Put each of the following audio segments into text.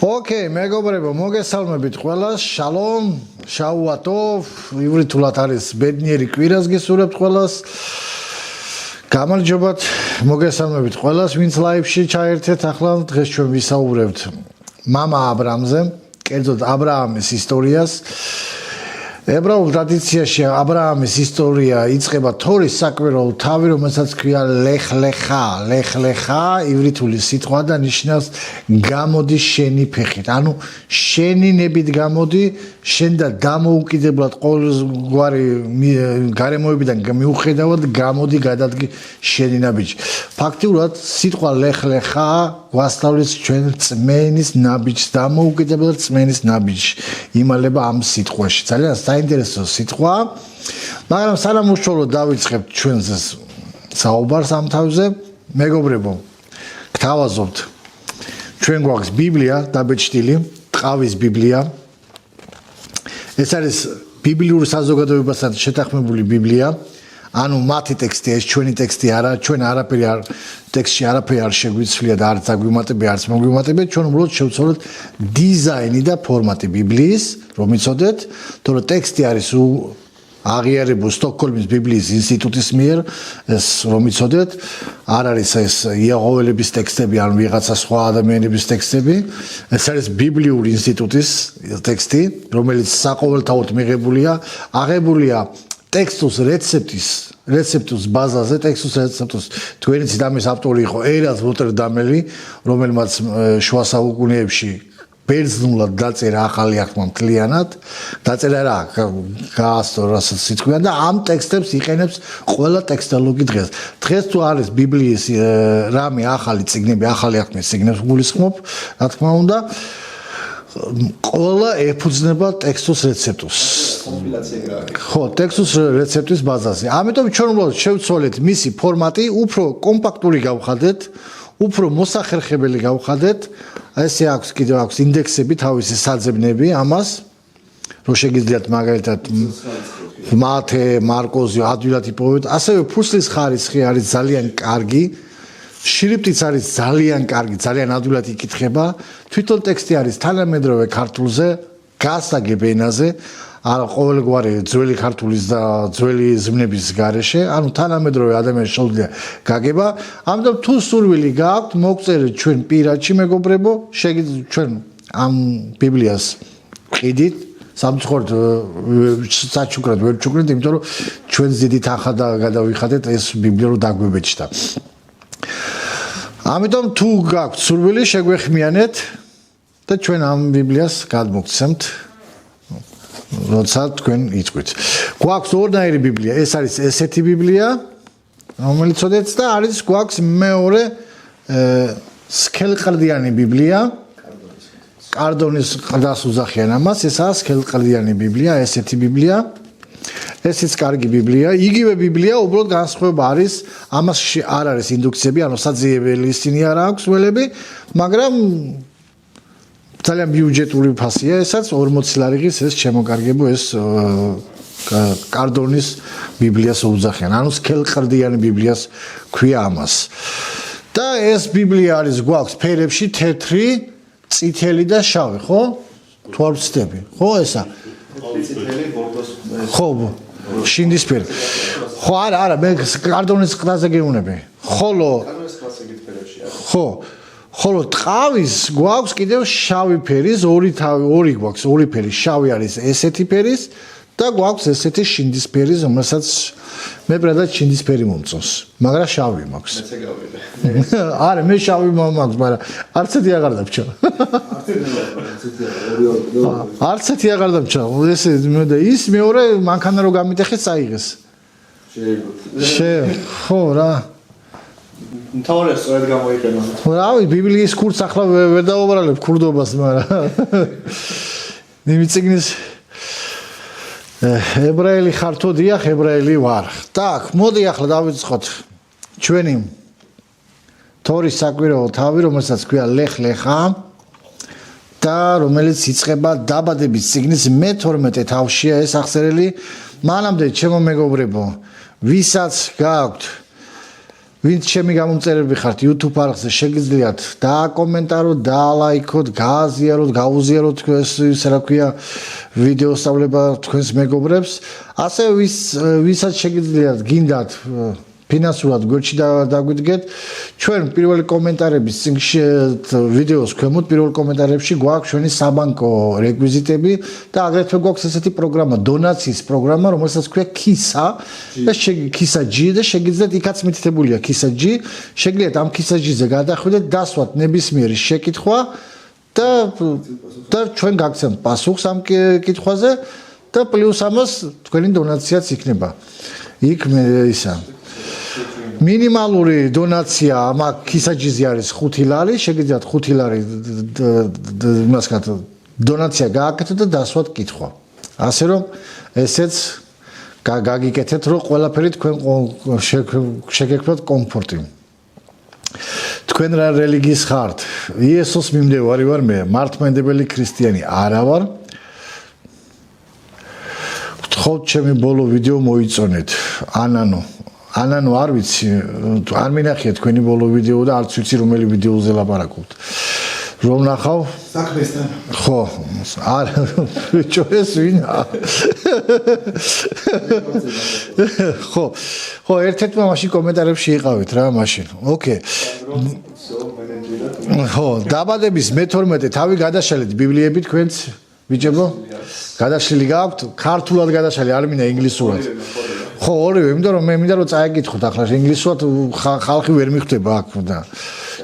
Okay, მეგობრებო, მოგესალმებით ყველას. Შალომ, შაუატო, ივრითულად არის ბედნიერი კვირას გესურვებთ ყველას. გამარჯობათ, მოგესალმებით ყველას, ვინც ლაივში ჩაერთეთ. ახლა დღეს ჩვენ ვისაუბრებთ მამა აბრაამზე, კერძოდ აბრაამის ისტორიას. ებრაულ ტრადიციაში აბრაამის ისტორია იწყება თორის საკვირაო თავი, რომელსაც ქვია ლეხ-ლეხა, ივრითული სიტყვა და ნიშნავს გამოდი შენი ფეხით. ანუ შენი ნებით გამოდი, შენ და დამოუკიდებლად ყოველგვარი გარემოებიდან მიუხედავად გამოდი გადადგი შენი ნაბიჯი. ფაქტიურად სიტყვა ლეხ-ლეხა გვასწავლის ჩვენ წმენის ნაბიჯს, დამოუკიდებლად წმენის ნაბიჯს. იმალება ამ სიტყვაში. ძალიან საინტერესო სიტყვა, მაგრამ სანამ უშუალოდ დავიწყებთ ჩვენს საუბარს ამ თავზე, მეგობრებო, გთავაზობთ. ჩვენ გვაქვს ბიბლია დაბეჭდილი, ტყავის ბიბლია. ეს არის ბიბლიურ საზოგადოებასთან შეთანხმებული ბიბლია. ანუ მათი ტექსტი, ეს ჩვენი ტექსტი არა, ჩვენ არაფერი არ ტექსტში არაფერი არ შეგვიცვლია და არც აგვიმატებია, არც მოგვიმატებია, ჩვენ უბრალოდ შევცვალოთ დიზაინი და ფორმატი ბიბლიის, რომ იცოდეთ, თორე ტექსტი არის აღიარებულ სტოკჰოლმის ბიბლიის ინსტიტუტის მიერ, ეს რომ იცოდეთ, არ არის ეს იაღვეველების ტექსტები, ან ვიღაცა სხვა ადამიანების ტექსტები, ეს არის ბიბლიური ინსტიტუტის ტექსტი, რომელიც საყოველთაოდ მიღებულია, აღებულია ტექსტის რეცეპტის ბაზაზე, ტექსტის რეცეპტის თქვენი ცდამის ავტორი იყო ერაზ როტერდამელი, რომელმაც შუა საუკუნეებში ბერძნულად დაწერა ახალი აღთქმა მთლიანად, დაწერა რა, გაასწორა რასაც სიტყვიან და ამ ტექსტებს იყენებს ყველა ტექსტოლოგი დღეს. დღეს თუ არის ბიბლიის რამე ახალი წიგნები, ახალი აღთქმის წიგნებს გულისხმობ, რა თქმა უნდა, ყველა ეფუძნება ტექსტის რეცეპტს. ხო, ტექსტის რეცეპტის ბაზაზე. ამიტომ ჩვენ უბრალოდ შევცვალეთ მისი ფორმატი, უფრო კომპაქტური გავხადეთ, უფრო მოსახერხებელი გავხადეთ. ესე აქვს კიდევ აქვს ინდექსები, თავისი საძებნები ამას, რომ შეგიძლიათ მაგალითად მათე, მარკოზი ადვილად იპოვეთ. ასევე ფუსლის ხარისხი არის ძალიან კარგი. შრიფტიც არის ძალიან კარგი, ძალიან ადვილად იკითხება. თვითონ ტექსტი არის თანამედროვე ქართულზე, გასაგებ ენაზე, არა ყოველგვარი ძველი ქართულის და ძველი ზმნების გარეშე, ანუ თანამედროვე ადამიანის შეუძლია გაგება. ამიტომ თუ სურვილი გააქვთ, მოგწერეთ ჩვენ პირადში, მეგობრებო, შეგიძლიათ ჩვენ ამ ბიბლიას ყიდით. სამწუხაროდ საჩუქრად ვერ ჩუქრით, იმიტომ რომ ჩვენს დიდი თანხა გადავიხადეთ ეს ბიბლია რომ დაგვებეჭდა. ამიტომ თუ გაქვთ სურვილი, შეგვეხმიანეთ და ჩვენ ამ ბიბლიას გადმოგცემთ, როცა თქვენ იწყვით. გვაქვს ორნაირი ბიბლია, ეს არის ესეთი ბიბლია, რომელიც ოდეც და არის გვაქვს მეორე სქელყრდიანი ბიბლია. კარდონის ყდას უძახიან ამას, ესაა სქელყრდიანი ბიბლია, ესეთი ბიბლია. ესეც კარგი ბიბლია, იგივე ბიბლია, უბრალოდ განსხვავება არის, ამასში არ არის ინდუქციები, ანუ საძიებელი ისინი არ აქვს ველები, მაგრამ ძალიან ბიუჯეტური ფასია, ესაც 40 ლარიღის ეს შემოკარგებო ეს კარდონის ბიბლიას უძახიან, ანუ სქელყრდიანი ბიბლიას ქვია ამას. და ეს ბიბლია არის გვაქვს ფერებში თეთრი, წითელი და შავი, ხო? თუ არ ვცდები, ხო ესა? ხო, შინდისფერი. ხო, არა, მე კარდონის ყდაზე გეუნები. ხოლო ტყავის გვაქვს კიდევ შავი ფერის, ორი გვაქვს, ორი ფერი, შავი არის ესეთი ფერის და გვაქვს ესეთი შინდისფერი, რომელსაც მე ბრალად შინდისფერი მომწონს, მაგრამ შავი მაქვს. მეც ეგავია. არა, მე შავი მაქვს, მაგრამ არც ერთი აღარ დამჭა. არც ერთი აღარ დამჭა. ესე მე და ის მეორე მანქანა რო გამიტეხეს, წაიღეს. ხო რა. თავია სწორედ გამოიყენა. რავი, ბიბლიის კურსს ახლა ვერ დავაბრალებ ქურდობას, მაგრამ მიმიწიგნის ებრაელი ხართო დიახ, ებრაელი ვარ. Так, მოდი ახლა დავიწყოთ ჩვენი თორის საკვირაო თავი, რომელსაც ქვია ლეხ-ლეხა და რომელიც იწყება დაბადების წიგნის მე-12 თავშია ეს აღწერილი. მანამდე, ჩემო მეგობრებო, ვისაც გააქვთ ვინც ჩემი გამომწერები ხართ YouTube არხზე შეგიძლიათ დააკომენტაროთ, დაალაიქოთ, გააზიაროთ, გაუზიაროთ ეს რა ქვია ვიდეო სწავლება თქვენს მეგობრებს. ასე ვისაც შეგიძლიათ გინდათ ფინანსურად გვერდში დაგვიდგეთ. ჩვენ პირველი კომენტარების ვიდეოს ქვემოთ პირველ კომენტარებში გვაქვს ჩვენი საბანკო რეკვიზიტები და აგრეთვე გვაქვს ესეთი პროგრამა, დონაციის პროგრამა, რომელსაც ქვია KISA და KISA G და შეგიძლიათ იქაც მითითებულია KISA G. შეგიძლიათ ამ KISA G-ზე გადახვიდეთ, დასვათ ნებისმიერი შეკითხვა და ჩვენ გაგცემთ პასუხს ამ კითხვაზე და პლუს ამას თქვენი დონაციაც იქნება. იქ ისა მინიმალური დონაცია ამ KISA-ზე არის 5 ლარი, შეგიძლიათ 5 ლარი იმასგან დონაცია გააკეთოთ და დასვათ კითხვა. ასე რომ ესეც გაგიკეთეთ, რომ ყველაფერი თქვენ შეგექმნათ კომფორტი. თქვენ რა რელიგიის ხართ? იესოს მიმდევარი ვარ მე, მართლმადიდებელი ქრისტიანი არა ვარ. გთხოვთ ჩემი ბოლო ვიდეო მოიწონეთ. ანანო არ ვიცი, არ მინახია თქვენი ბოლო ვიდეო და არც ვიცი რომელი ვიდეოზე ლაპარაკობთ. რომ ნახავ? საქმესთან. ხო, არა, ბიჭო ეს ვინა? ხო, ერთ-ერთმა მაშინ კომენტარებში იყავით რა, მაშინ. ოკეი. ხო, დაბადების მე-12 თავი გადაშალეთ ბიბლიები თქვენც, ბიჭებო? გადაშლილი გაქვთ? ქართულად გადაშალი, არ მინდა ინგლისურად. ხო, ორივე, იმიტომ რომ მე მინდა რომ წაეკითხოთ ახლა ინგლისურად ხალხი ვერ მიხვდება აქ და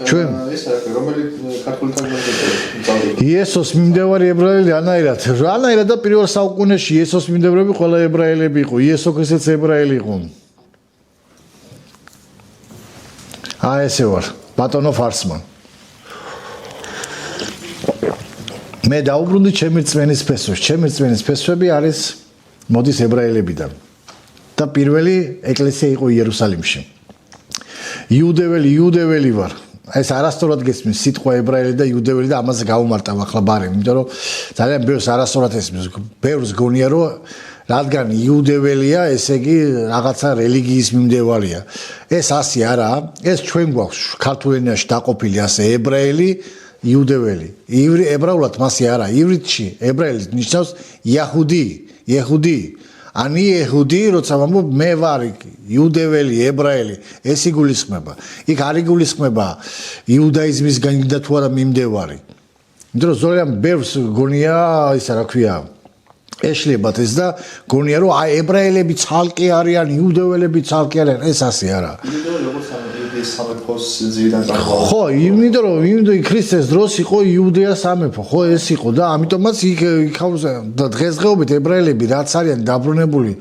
ჩვენ ეს რომელი ქართული თარგმანი იესოს მიმდევარი ებრაელი ანაირად და პირველ საუკუნეში იესოს მიმდევრები ყველა ებრაელები იყო, იესო ქრისტეც ებრაელი იყო. ესე ვარ, ბატონო ფარსმან. მე დაუბრუნდი ჩემი რწმენის ფესვებს. ჩემი რწმენის ფესვები არის მოდის ებრაელებიდან. და პირველი ეკლესია იყო იერუსალიმში. იუდეველი ვარ. ეს არასწორად გესმის სიტყვა ებრაელი და იუდეველი და ამაზე გავუმარტავ ახლა ბარემ, იმიტომ რომ ძალიან ბევრს არასწორად ესმის. ბევრს გონია რომ რადგან იუდეველია, ესე იგი რაღაცა რელიგიის მიმდევალია. ეს ასე არაა. ეს ჩვენ გვაქვს ქართულ ენაში დაყოფილი ასე ებრაელი, იუდეველი. ებრაულად მასე არა. ივრითში ებრაელი ნიშნავს იჰუდი. Ani Yehudi, როცა ვამბობ მე ვარ იუდეველი, ებრაელი, ეს იგულისხმება. იქ არ იგულისხმება იუდაიზმის განდა თუ არა მიმდევარი. იმიტომ რომ ზოგადად ბევრს გონია, ისა რა ქვია, ეშლებათ ეს და გონია რომ აი ებრაელები ცალკე არიან, იუდეველები ცალკე არიან, ეს ასე არა. ხო, იმიტომ რომ ქრისტეს დროს იყო იუდეა სამეფო, ხო ეს იყო და ამიტომაც იქ დღესდღეობით ებრაელები რაც არიან დაბრუნებული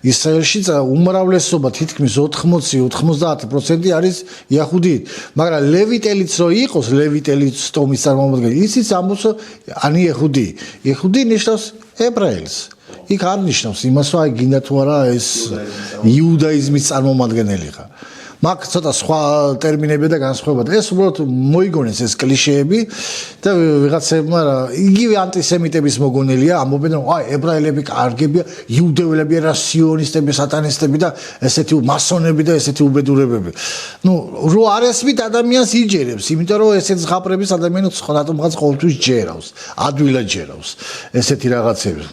ისრაელში, უმრავლესობა თითქმის 80-90% არის იჰუდიით, მაგრამ ლევიტელიც რო იყოს, ლევიტელიც ტომის წარმომადგენელი, ისიც ამბობს ანი იჰუდი ნიშნავს ებრაელს. იქ არ ნიშნავს იმას, რომ აი გინდა თუ არა ეს იუდაიზმის წარმომადგენელი ხარ. მაგ ცოტა სხვა ტერმინები და განსხვავება. ეს უბრალოდ მოიგონეს ეს კლიშეები და ვიღაცებმა იგივე ანტისემიტების მოგონილია, ამბობენ რომ აი ებრაელები კარგებია, იუდეველები არა სიონისტები, სატანისტები და ესეთი მასონები და ესეთი უბედურებები. რო არ ესმით ადამიანს იჯერებს, იმიტომ რომ ესეთ ზღაპრების ადამიანს რატომღაც ყოველთვის ჯერავს, ადვილად ჯერავს ესეთი რაღაცები.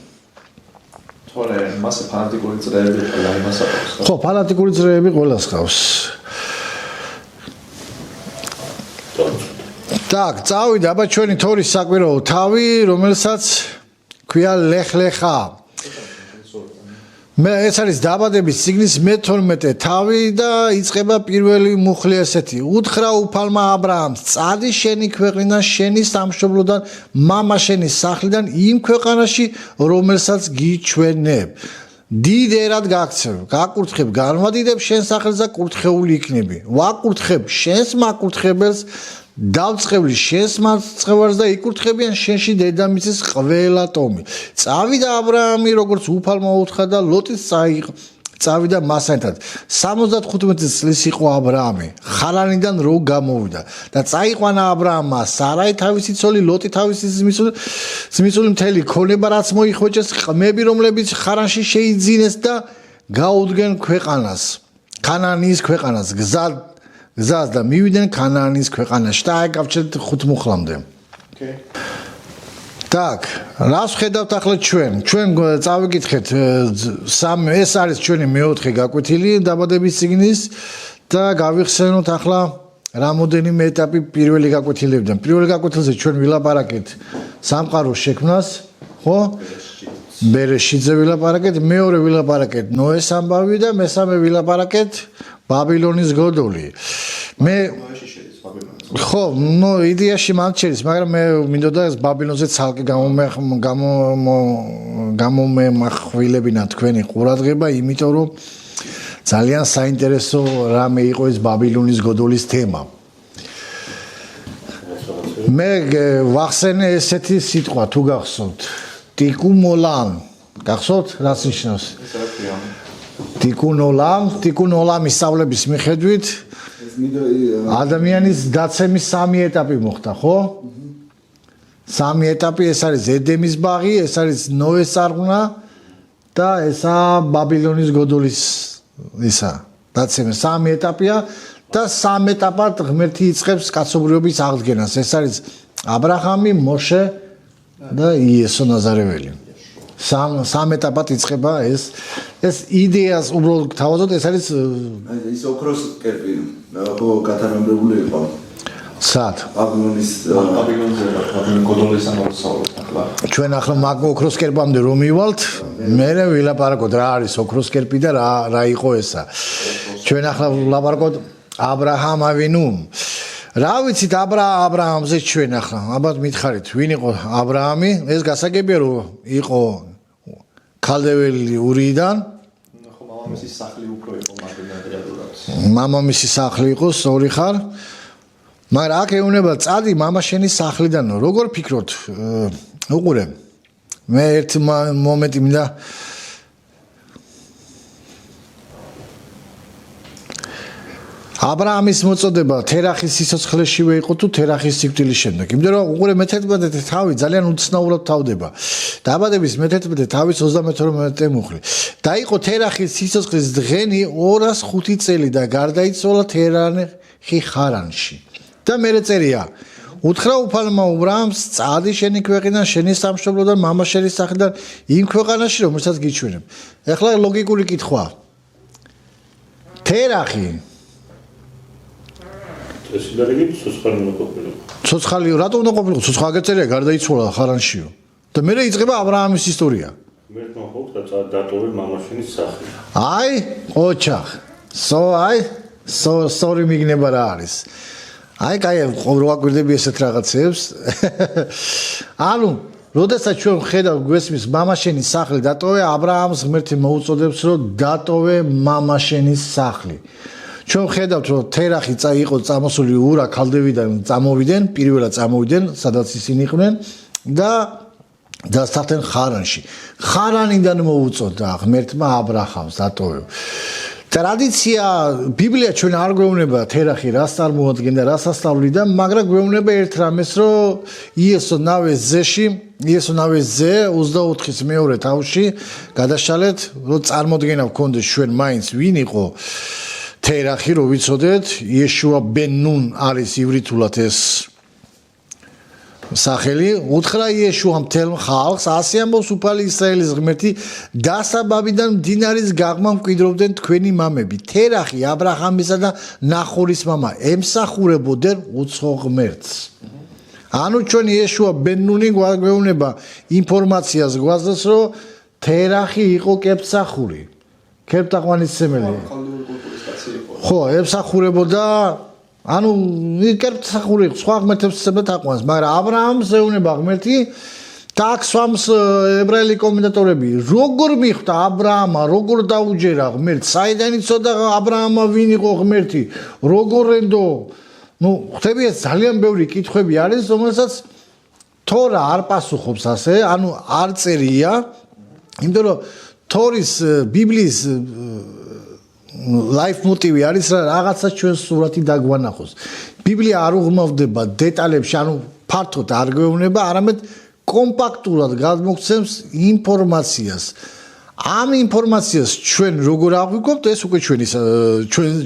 თორე მასე ფანატიკური წრეები ყველა იმას აქვს. ხო, ფანატიკური წრეები ყველას ყავს. Так, წავიდა აბა ჩვენი თორის საკვირაო თავი, რომელსაც ქვია ლეხლეხა. მე ეს არის დაბადების ციგნის მე-12 თავი და იწყება პირველი მუხლი ესეთი. უთხრა უფალმა აბრაამს, წადი შენი ქვეყნიდან, შენი სამშობლოდან, მამა შენის სახლიდან იმ ქვეყანაში, რომელსაც გიჩვენებ. დიდ ერად გაქცევ, გაკურთხებ, განვადიდებ შენ სახელს და კურთხეული იქნები. ვაკურთხებ შენს მაკურთხებელს, დავწყევლი შენს მაცხოვარს და იკურთხებიან შენში დედამიწის ყველა ტომი. წავიდა აბრაამი, როგორც უფალმა უთხრა და ლოტიც წავიდა მასთან ერთად. 75 წლის იყო აბრაამი, ხარანიდან რო გამოვიდა და წაიყვანა აბრაამმა სარაი თავისი ცოლი, ლოტი თავისი ძმისული მთელი ქონება, რაც მოიხვეჭეს, ყმები, რომლებიც ხარანში შეიძინეს და გაუდგენ ქვეყანას, ქანანის ქვეყანას, გზას და მივიდნენ ქანაანის ქვეყანაში და აიკავჩეთ 5 მუხლამდე. Okay. Так, რას ხედავთ ახლა ჩვენ წავიკითხეთ ეს არის ჩვენი მეოთხე გაკვეთილი დაბადების წიგნის და გავიხსენოთ ახლა რამოდენიმე ეტაპი პირველი გაკვეთილებიდან. პირველი გაკვეთილზე ჩვენ ვილაპარაკეთ სამყაროს შექმნას, ხო? ბერეშიძე ვილაპარაკეთ, მეორე ვილაპარაკეთ ნოეს ამბავი და მესამე ვილაპარაკეთ ბაბილონის გოდოლი. მე ხო, ნუ იდეაში მან შერის, მაგრამ მე მინდოდა ეს ბაბილონზე ცალკე გამომემახვილებინა თქვენი ყურადღება, იმიტომ რომ ძალიან საინტერესო რამე იყო ეს ბაბილონის გოდოლის თემა. მე ვახსენე ესეთი სიტყვა თუ გახსოვთ, ტიკუნოლამ. გახსოვთ რას ნიშნავს? ტიკუნოლამ ისწავლების მიხედვით ადამიანის დაცემის 3 ეტაპი მოხდა, ხო? 3 ეტაპი, ეს არის ედემის ბაღი, ეს არის ნოეს წარღვნა და ესა ბაბილონის გოდოლის ისა დაცემა 3 ეტაპია და 3 ეტაპად ღმერთი იწყებს კაცობრიობის აღდგენას. ეს არის აბრაჰამი, მოშე და იესო ნაზარეველი. 3 ეტაპად იწყება ეს იდეას უბრალოდ თავაზობთ, ეს არის ის ოქროს კერპი, ხო გათანაბრებული იყო. სად? ბაბილონის გოდოლის ამოსავლეთ ახლა. ჩვენ ახლა მაგ ოქროს კერპამდე რომ მივალთ, მე ვილაპარაკოთ რა არის ოქროს კერპი და რა იყო ესა. ჩვენ ახლა ვილაპარაკოთ აბრაჰამ ავინუ. რა ვიცით აბრაამზე ჩვენ ახლა? ალბათ მითხარით, ვინ იყო აბრაამი? ეს გასაგებია რომ იყო ქალდეველი ურიიდან. ხო, მამამისის სახლი უფრო იყო მაგნატიადურად. მამამისის სახლი იყო, სწორი ხარ. მაგრამ აქ ეუბნება წადი მამაშენის სახლიდან. როგორ ფიქრობთ? უყურე. მე ერთ მომენტი მინდა აბრაამის მოწოდება თერახის სიცოცხლეშივე იყო თუ თერახის სიკვდილის შემდეგ. იმიტომ რომ უყურე მე-11 თავი ძალიან უცნაურად თავდება. დაბადების მე-11 თავის 32 მუხლი. და იყო თერახის სიცოცხლის დღენი 205 წელი და გარდაიცვალა თერახი ხარანში. და მერე წერია უთხრა უფალმა აბრაამს წადი შენი ქვეყნიდან შენი სამშობლოდან მამაშენის სახლიდან იმ ქვეყანაში რომელსაც გიჩვენებ. ეხლა ლოგიკური კითხვა. თერახი ეს ისეთი ცოცხალი უნდა ყოფილიყო. ცოცხალი რატო უნდა ყოფილიყო? ცოცხალი აგეწერია გარდაიცვალა ხარანშიო. და მერე იწყება აბრაამის ისტორია. მე თქო დატოვე მამაშენის სახლი. აი, ოჩახ. სორი მიგნება რა არის. აი, კაი, რო აკვირდები ესეთ რაღაცებს. ანუ, როდესაც ჩვენ ხედავთ გვესმის მამაშენის სახლი დატოვე, აბრაამს ღმერთი მოუწოდებს, რომ დატოვე მამაშენის სახლი. ჩვენ ხედავთ, რომ თერახი იყო წამოსული ურა ქალდევიდან წამოვიდნენ, პირველად წამოვიდნენ, სადაც ისინი იყვნენ და დასახლდნენ ხარანში. ხარანიდან მოუწოდა ღმერთმა აბრაამს დატოვე. ტრადიცია ბიბლია ჩვენ არ გვეუბნება თერახი რას წარმოადგენდა, რას ასწავლიდა, მაგრამ გვეუბნება ერთ რამეს, რომ იესო ნავეს ძეში, იესო ნავეს ძე 24-ის მეორე თავში გადაშალეთ, რომ წარმოდგენა გქონდეს ჩვენ მაინც ვინ იყო თერახი, რომ ვიცოდეთ, იეშუა ბენ ნუნ არის ივრითულად ეს სახელი, უთხრა იეშუამ მთელ ხალხს, ასე ამბობს უფალი ისრაელის ღმერთი, დასაბაბიდან მდინარის გაღმა მკვიდრობდნენ თქვენი მამები. თერახი აბრაჰამისა და ნახორის მამა, ემსახურებოდნენ უცხო ღმერთს. ანუ ჩვენ იეშუა ბენ ნუნი გვეუბნება ინფორმაციას გვაძლევს, რომ თერახი იყო კეპსახური. კეპტაყვანისმცემელი. ხო, ემსახურებოდა ანუ კეპსახური სხვა ღმერთებს ემსახურებოდა თაყვანს, მაგრამ აბრაამს ეუბნება ღმერთი და აქ swams ებრაელი კომენტატორები, როგორ მიხვდა აბრაამა, როგორ დაუჯერა ღმერთს, საიდან იცოდა აბრაამა ვინ იყო ღმერთი, როგორ ენდო ნუ ხდებია ძალიან ბევრი კითხვები არის, რომელსაც თორა არ პასუხობს ასე, ანუ არ წერია, იმიტომ რომ თორის ბიბლიის life motive არის რაღაცა ჩვენ სურათი დაგვანახოს. ბიბლია არ უღმავდება დეტალებში, ანუ ფართოდ არ გვეუბნება, არამედ კომპაქტურად გადმოგცემს ინფორმაციას. ამ ინფორმაციას ჩვენ როგორ აღვიქვებთ, ეს უკვე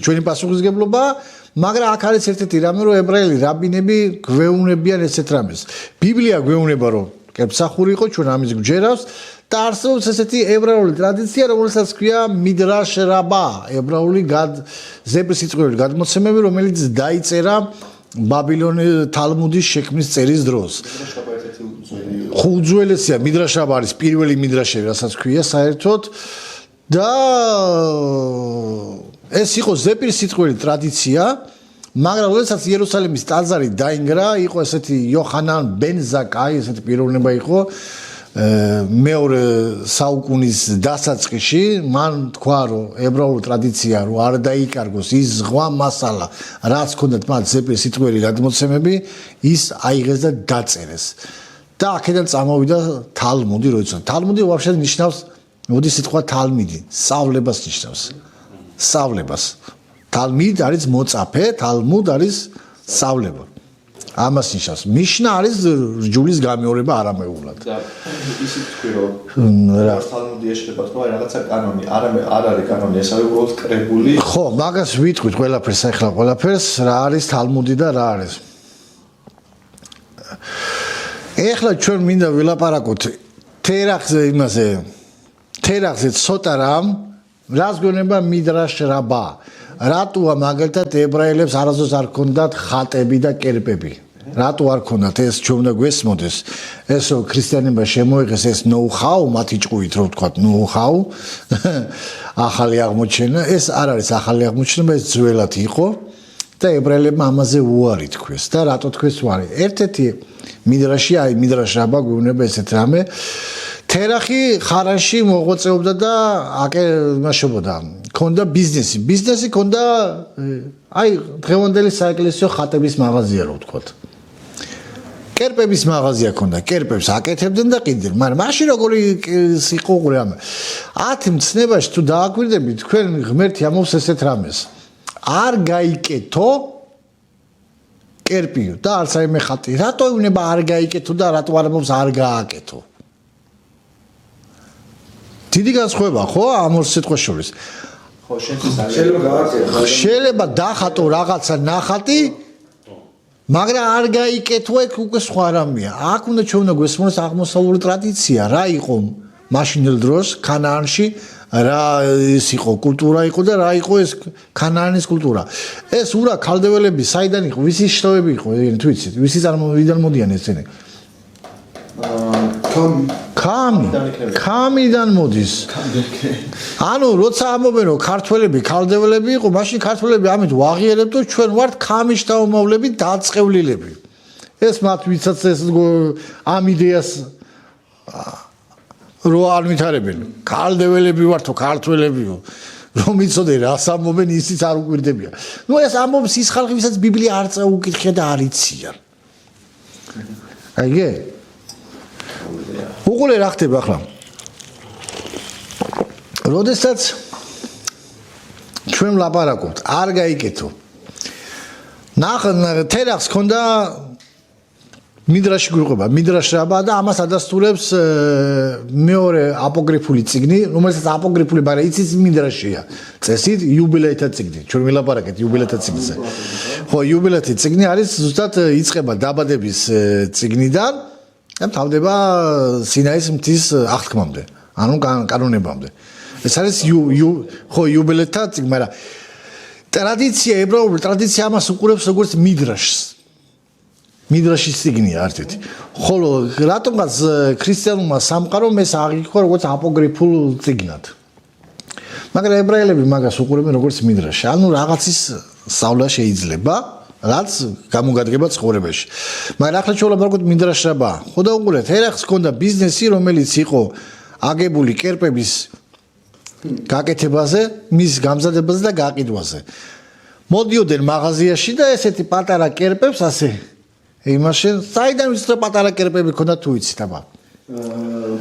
ჩვენი პასუხისმგებლობაა, მაგრამ აქ არის ერთ-ერთი რამე, რომ ებრაელი რაბინები გვეუბნებიან ესეთ რამეს. ბიბლია გვეუბნება, რომ კერპსახური იყო, ჩვენ ამის გვჯერავს და არსებობს ესეთი ებრაული ტრადიცია, რომელსაც ქვია მიდრაშ რაბა, ებრაული ზეპრის სიტყვები გადმოცემები, რომელიც დაიწერა ბაბილონის თალმუდის შექმნის წერის დროს. უძველესია მიდრაშ რაბა არის პირველი მიდრაშები, რასაც ქვია საერთოდ და ეს იყო ზეპრის სიტყველი ტრადიცია, მაგრამ როდესაც იერუსალიმის ტაძარი დაინგრა, იყო ესეთი იოხანან ბენ ზაკაი, ესეთი პიროვნება იყო მეორე საუკუნის დასაწყისში, მან თქვა, რომ ებრაული ტრადიცია რომ არ დაიკარგოს ის ზღვა მასალა, რაც ჰქონდათ მათ ზეპრის სიტყველი გადმოცემები, ის აიღეს და დაწერეს. და აქედან წამოვიდა თალმუდი, როცა თალმუდი ვაფშე ნიშნავს, მოდი სიტყვა თალმიდი, სწავლებას ნიშნავს. სწავლებას. თალმიდ არის მოწაფე, თალმუდ არის სწავლება. ამას ნიშნავს. მიშნა არის რჯულის გამეორება არამეულად. და ისიც თქვი რომ თალმუდი ეშლება თქო რაღაცა კანონი, არ არის კანონი, ესაა უბრალოდ კრებული. ხო, მაგას ვიტყვით ყველაფერს, ახლა ყველაფერს, რა არის თალმუდი და რა არის. ეხლა ჩვენ მინდა ვილაპარაკოთ თერახზე იმაზე. თერახზე ცოტა რამ, რას გვეუბნება მიდრაშ რაბა. რატოა მაგალითად ებრაელებს არასდროს არ ქონდათ ხატები და კერპები? რატო არ ქონდათ? ეს ჩვენ უნდა გვესმოდეს. ესო ქრისტიანობა შემოიღეს ეს ნოუ-ჰაუ, მათი ჭკუით რო ვთქვათ, ნოუ-ჰაუ. ახალი აღმოჩენა, ეს არ არის ახალი აღმოჩენა, ეს ძველად იყო და ებრაელებმა ამაზე უარი თქვეს და რატო თქვეს უარი? ერთ-ერთი მიდრაში, აი მიდრაშ რაბა გვეუბნება ესეთ რამე. თერახი ხარანში მოღვაწეობდა და იმაშობოდა. ქონდა ბიზნესი. ბიზნესი ქონდა აი დღევანდელი საეკლესიო ხატების მაღაზია რო ვთქვათ. კერპების მაღაზია ქონდა, კერპებს აკეთებდნენ და კიდევ, მაგრამ მაშინ როგორი იყო რამე. 10 მცნებაში თუ დააკვირდებით, თქვენ ღმერთი ამობს ესეთ რამეს. არ გაიკეთო კერპიო და არც აიმე ხატი. რატო ეუბნება არ გაიკეთო და რატო არ ამობს არ გააკეთო? დიდი განსხვავება ხო ამ ორ სიტყვას შორის? ხო, შენთვის არის. შეიძლება გააკეთო. შეიძლება დახატო რაღაცა ნახატი, მაგრამ არ გაიკეთო ეგ უკვე სხვა რამეა. აქ უნდა ჩვენ უნდა გვესმოს აღმოსავლური ტრადიცია, რა იყო მაშინდელ დროს ქანაანში, რა ის იყო კულტურა იყო და რა იყო ეს ქანაანის კულტურა. ეს ურა ქალდეველები საიდან იყო? ვისი შტოები იყო? თუ იცით, ვისი ვიდან მოდიან ესენი? ქამიდან მოდის. ანუ როცა ამობენ რომ ქართველები ქალდეველები იყო, მაშინ ქართველები ამით ვაღიარებთ, რომ ჩვენ ვართ ქამის შთამომავლები, დაწყევლილები. ეს მათ ვისაც ეს ამ იდეას რო არ ვითარებენ. ქალდეველები ვართო, ქართველებიო. რომ იცოდე რას ამობენ, ისიც არ უკვირდებიან. ნუ ეს ამობს ის ხალხი, ვისაც ბიბლია არ წაუკითხია და არ იციან. აიგე? უყურე რა ხდება ახლა. როდესაც ჩვენ ვლაპარაკობთ, არ გაიკეთო. თერახს ქონდა მიდრაში გვიყვება, მიდრაშ რაბა და ამას ადასტურებს მეორე აპოკრიფული წიგნი, რომელსაც აპოკრიფული, მაგრამ იცის მიდრაშია. წესით იუბილეთა წიგნი. ჩვენ ვილაპარაკეთ იუბილეთა წიგნზე. ხო, იუბილეთი წიგნი არის ზუსტად იწყება დაბადების წიგნიდან და თავდება სინაის მთის აღთქმამდე, ანუ კანონებამდე. ეს არის ხო იუბილეთა წიგნი, მაგრამ ტრადიცია, ებრაული ტრადიცია ამას უყურებს როგორც მიდრაშს. მიდრაშის წიგნია ერთ-ერთი. ხოლო რატომღაც ქრისტიანულმა სამყარომ ეს აღიქვა როგორც აპოკრიფულ წიგნად. მაგრამ ებრაელები მაგას უყურებენ როგორც მიდრაში. ანუ რაღაცის სწავლა შეიძლება, რაც გამოგადგება ცხოვრებაში. მაგრამ ახლა ჩვენ ვლაპარაკობთ მიდრაშ რაბა. ხო და უყურეთ, ერახს ჰქონდა ბიზნესი, რომელიც იყო აგებული კერპების გაკეთებაზე, მის გამზადებაზე და გაყიდვაზე. მოდიოდნენ მაღაზიაში და ესეთი პატარა კერპებს ასე იმაშენ, საიდან ვიცით პატარა კერპები ქონდა თუ იცით აბა?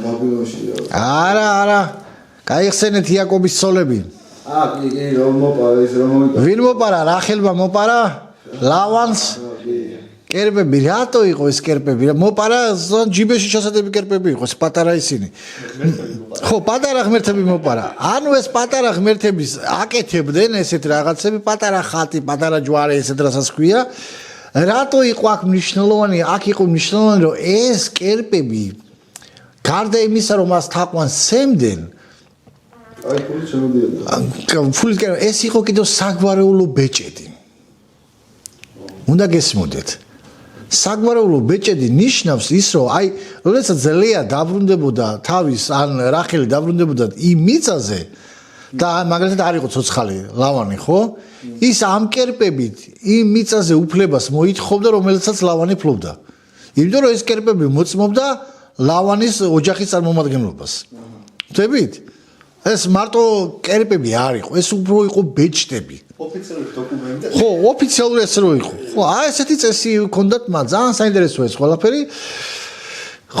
ბაბილონში. არა. გაიხსენეთ იაკობის ცოლები. კი, რომ მოპარა, ის რომ მოპარა. ვინ მოპარა? რახელმა მოპარა? ლავანს? კერპები რატო იყო ეს კერპები? მოპარა ჯიბეში ჩასადები კერპები იყო, ეს პატარა ისინი. ხო, პატარა ღმერთები მოპარა. ანუ ეს პატარა ღმერთების აკეთებდნენ ესეთ რაღაცები, პატარა ხატი, პატარა ჯვარი, ესეთ რასაც ქვია. რატო იყო აქ მნიშვნელოვანი? აქ იყო მნიშვნელოვანი, რომ ეს კერპები გარდა იმისა, რომ მას თაყვანს სცემდნენ, აი ფულით შემოდიოდა. ეს იყო კიდევ საგვარეულო ბეჭედი. უნდა გესმოდეთ. საგვარეულო ბეჭედი ნიშნავს ის, რომ აი, როდესაც ლეა დაბრუნდებოდა თავის ან რახელი დაბრუნდებოდა იმ მიწაზე და მაგალითად არ იყო ცოცხალი ლავანი, ხო? ის ამ კერპებით იმ მიწაზე უფლებას მოითხოვდა, რომელსაც ლავანი ფლობდა. იმიტომ რომ ეს კერპები მოწმობდა ლავანის ოჯახის წარმომადგენლობას. ხვდებით? ეს მარტო კერპები არ იყო, ეს უფრო იყო ბეჭდები. ოფიციალური დოკუმენტი. ხო, ოფიციალური ეს რო იყო. ხო, აი ესეთი წესი ჰქონდათ მათ, ძალიან საინტერესოა ეს ყველაფერი.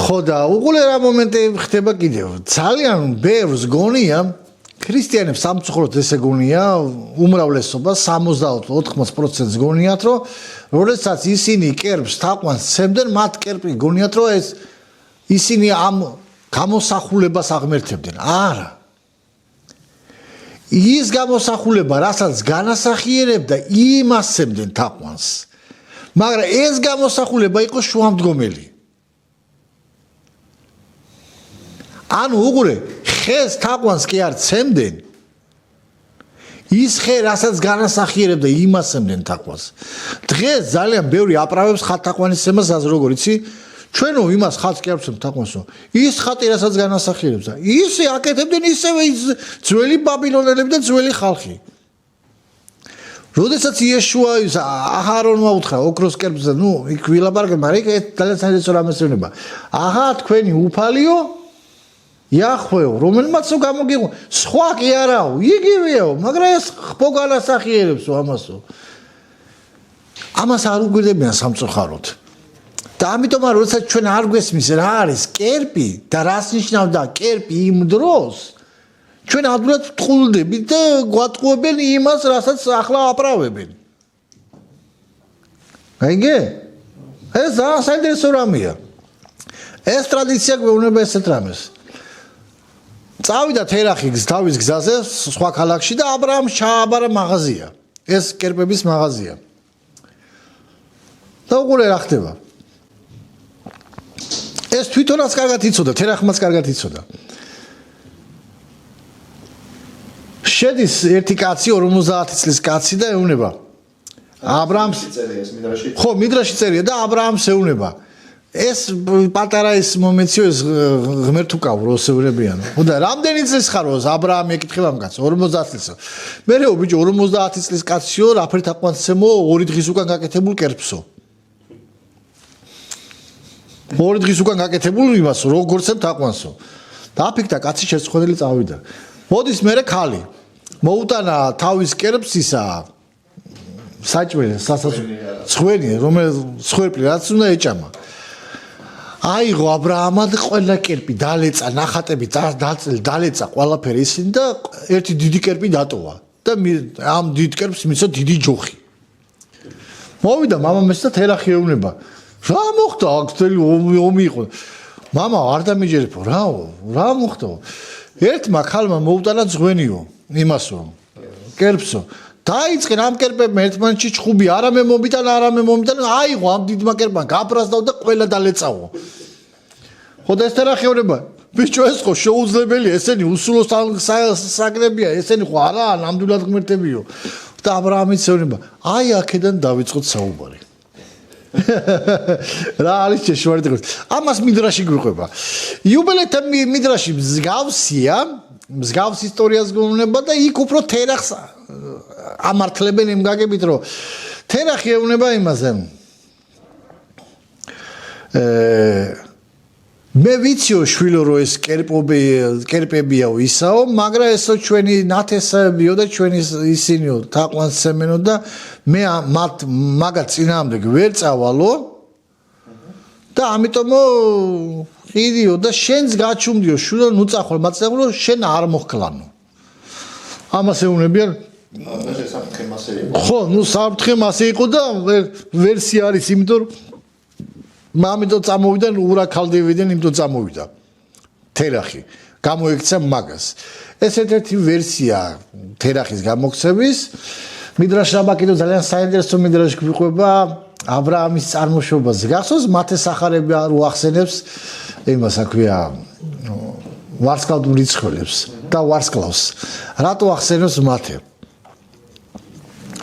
ხო და უყურე რა მომენტი ხდება კიდევ. ძალიან ბევრს გონია ქრისტიანებს სამწუხაროდ ესე გონია, უმრავლესობა 70-80% გონიათ, რომ როდესაც ისინი კერპს თაყვანს სცემდნენ, მათ კერპი გონიათ, რომ ეს ისინი ამ გამოსახულებას აღმერთებდნენ. არა. ის გამოსახულება, რასაც განასახიერებდა, იმას სცემდნენ თაყვანს. მაგრამ ეს გამოსახულება იყო შუამდგომელი. ანუ უყურე, ხეს თაყვანს კი არ სცემდნენ. ის ხე, რასაც განასახიერებდა, იმას სცემდნენ თაყვანს. დღეს ძალიან ბევრი აპრავებს ხატთაყვანის სცემას, ასე როგორ იცი? ჩვენო იმას ხატს კი არ ვცემთ თაყვანსო. ის ხატი, რასაც განასახიერებდა, ისე აკეთებდნენ ისევე ძველი ბაბილონელები და ძველი ხალხი. როდესაც იეშუა აჰარონმა უთხრა ოქროს კერპზე, ნუ იქ ვილაპარაკე, მაგრამ იქ ძალიან საინტერესო რამეს ეუბნება. აჰა, თქვენი უფალიო იახვეო, რომელმაცო გამოგიღო, სხვა კი არაო, იგივეო, მაგრამ ეს ხბო განასახიერებსო ამასო. ამას არ უგვირდებიან სამწუხაროდ. და ამიტომ როდესაც ჩვენ არ გვესმის რა არის კერპი და რას ნიშნავდა კერპი იმ დროს, ჩვენ ადვილად ვტყულდებით და გვატყუებენ იმას, რასაც ახლა აპრავებენ. აიგე? ეს ძალიან საინტერესო რამეა. ეს ტრადიცია გვეუბნება ესეთ რამეს. წავიდა თერახი თავის გზაზე სხვა ქალაქში და აბრაამს ჩააბარა მაღაზია. ეს კერპების მაღაზია. და უყურე რა ხდება. ეს თვითონაც კარგად იცოდა, თერახმაც კარგად იცოდა. შედის ერთი კაცი 50 წლის კაცი და ეუბნება. აბრაამს წერია ეს მიდრაში. ხო, მიდრაში წერია და აბრაამს ეუბნება. ეს პატარა ის მომენტიო ეს ღმერთ უკავრო ოსევრებიანო. ხო და რამდენი წლის ხაროს აბრაამი ეკითხება ამ კაცს 50 წლისო. მერეო ბიჭო 50 წლის კაციო, რაფერ თაყვანსცემო 2 დღის უკან გაკეთებულ კერპსო. 2 დღის უკან გაკეთებულ იმასო, როგორცემ თაყვანსო. დააფიქდა კაცი შეცხოდელი წავიდა. მოდის მერე ხალი. მოუტანა თავის კერპს ისა საჭმელი, ცხვენი, რომელიც ცხვერპლი რაც უნდა ეჭამა. აიღო აბრაამა და ყველა კერპი დალეცა, ნახატები დაწელი, დალეცა ყველაფერი ისინი და ერთი დიდი კერპი დატოვა და ამ დიდ კერპს მისცა დიდი ჯოხი. მოვიდა მამამისი და თერახი ეუბნება. რა მოხდა აქ თელი ომი იყო. მამა არ დამიჯერებო, რა მოხდა? ერთმა ქალმა მოუტანა ძღვენიო, იმასო, კერპსო. დაიწყენ ამ კერპებმა ერთმანეთში ჩხუბი, არამე მომიტანა, აიღო ამ დიდმა კერპმა, გაბრაზდაო და ყველა დალეწაო. ხო და ეს თერახი ეუბნება, ბიჭო ეს ხო შეუძლებელია, ესენი უსულო საგნებია, ესენი ხო არაა ნამდვილად ღმერთებიო. და აბრაამიც ეუბნება, აი აქედან დავიწყოთ საუბარი. რა არის შეშوارდი ყურს. ამას მიდრაში გვიყვება. იუბილეთა მიდრაში მსგავსია, მსგავს ისტორიას გვეუბნება და იქ უფრო თერახს ამართლებენ იმ გაგებით, რომ თერახი ეუბნება იმაზე. მე ვიციო შვილო რომ ეს კერპებიაო ისაო, მაგრამ ესო ჩვენი ნათესავებიო და ჩვენი ისინიო თაყვანს სცემენო და მე მათ მაგათ წინააღმდეგ ვერ წავალო და ამიტომ ყიდიო და შენს გაჩუმდიო შვილო, ნუ წახვალ მაწეღულო, შენ არ მოხკლანო. ამას ეუბნებიან, მე საფრთხე მასე იყო. ხო, ნუ საფრთხე მასე იყო და ვერსია არის, იმიტომ რომ მამიდო წამოვიდა, ურა ქალდევიდან იმიტომ წამოვიდა. თერახი გამოიქცა მაგას. ეს ერთ-ერთი ვერსია თერახის გამოქცევის. მიდრაშ რაბაკიდო ძალიან საინტერესო მიდრაში გვიყვება აბრაამის წარმოშობაზე. გახსოვს მათე სახარები არ უახსენებს იმას აქვია ვარსკვლავ რიცხვებს და ვარსკვლავს. რატო ახსენებს მათე?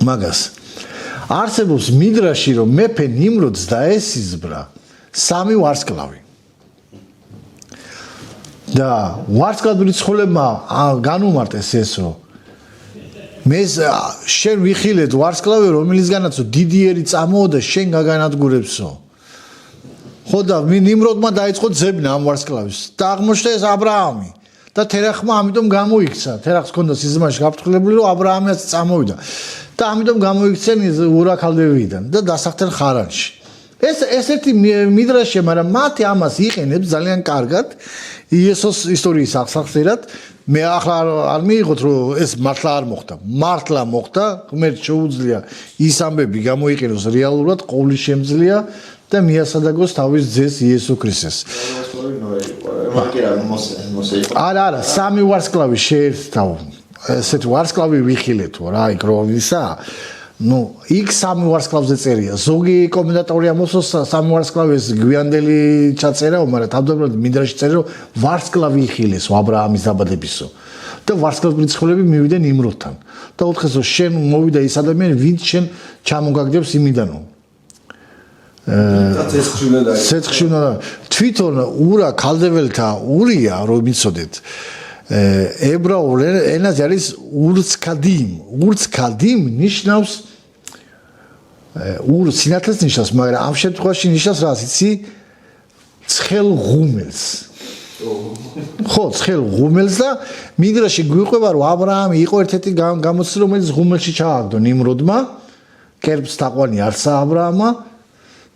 მაგას. არსებობს მიდრაში რომ მეფე ნიმროდს დაესიზბრა 3 ვარსკვლავი. და ვარსკვლავ რიცხვებმა განუმარტეს ეს რომ მე შენ ვიხილეთ ვარსკვლავი რომელიცგანაც დიდიერი წამოოდა შენ გაგანადგურებსო. ხო და ნიმროდმა დაიწყო ძებნა ამ ვარსკვლავის და აღმოჩნდა ეს აბრაამი და თერახმა ამიტომ გამოიქცა. თერახს ჰქონდა სიზმარში გაფრთხილებული რომ აბრაამიაც წამოვიდა და ამიტომ გამოიქცენ ურა ქალდევიდან და დასახდნენ ხარანში. ეს ესეთი მიდრაშია, მაგრამ მათი ამას იყენებს ძალიან კარგად იესოს ისტორიის აღსახსერად. მე ახლა არ მიიღოთ რომ ეს მართლა არ მოხდა. მართლა მოხდა, ღმერთს შეუძლია ის ამბები გამოიყენოს რეალურად, ყოვლის შემძლია და მიასადაგოს თავის ძეს იესო ქრისტეს. არა, 3 ვარსკვლავი შეერთდაო. ესეთი ვარსკვლავი ვიხილეთო რა, იქ რომ ისა ნუ იქ 3 ვარსკვლავზე წერია. ზოგი კომენტატორი ამოსოს 3 ვარსკვლავი ეს გვიანდელი ჩაწერაო, მაგრამ თავდაპირველად მიდრაში წერია რომ ვარსკვლავი იხილესო აბრაამის დაბადებისო. და ვარსკვლავ რიცხვები მივიდა ნიმროდთან. და უთხრესო შენ მოვიდა ის ადამიანი, ვინც შენ ჩამოგაგდებს იმიდანო. ცეცხლში უნდა თვითონ ურა ქალდეველთა ურია რომ მიცოდეთ. ებრაულ ენაზე არის ურცკაdim. ურცკაdim ნიშნავს სინათლეს ნიშნავს, მაგრამ ამ შემთხვევაში ნიშნავს რას იცი? ცხელ ღუმელს. ხო, ცხელ ღუმელს და მიდრაში გვიყვება რომ აბრაამი იყო ერთ-ერთი გამოცდი რომელიც ღუმელში ჩააგდო ნიმროდმა. კერპს თაყვანი არცა აბრაამა.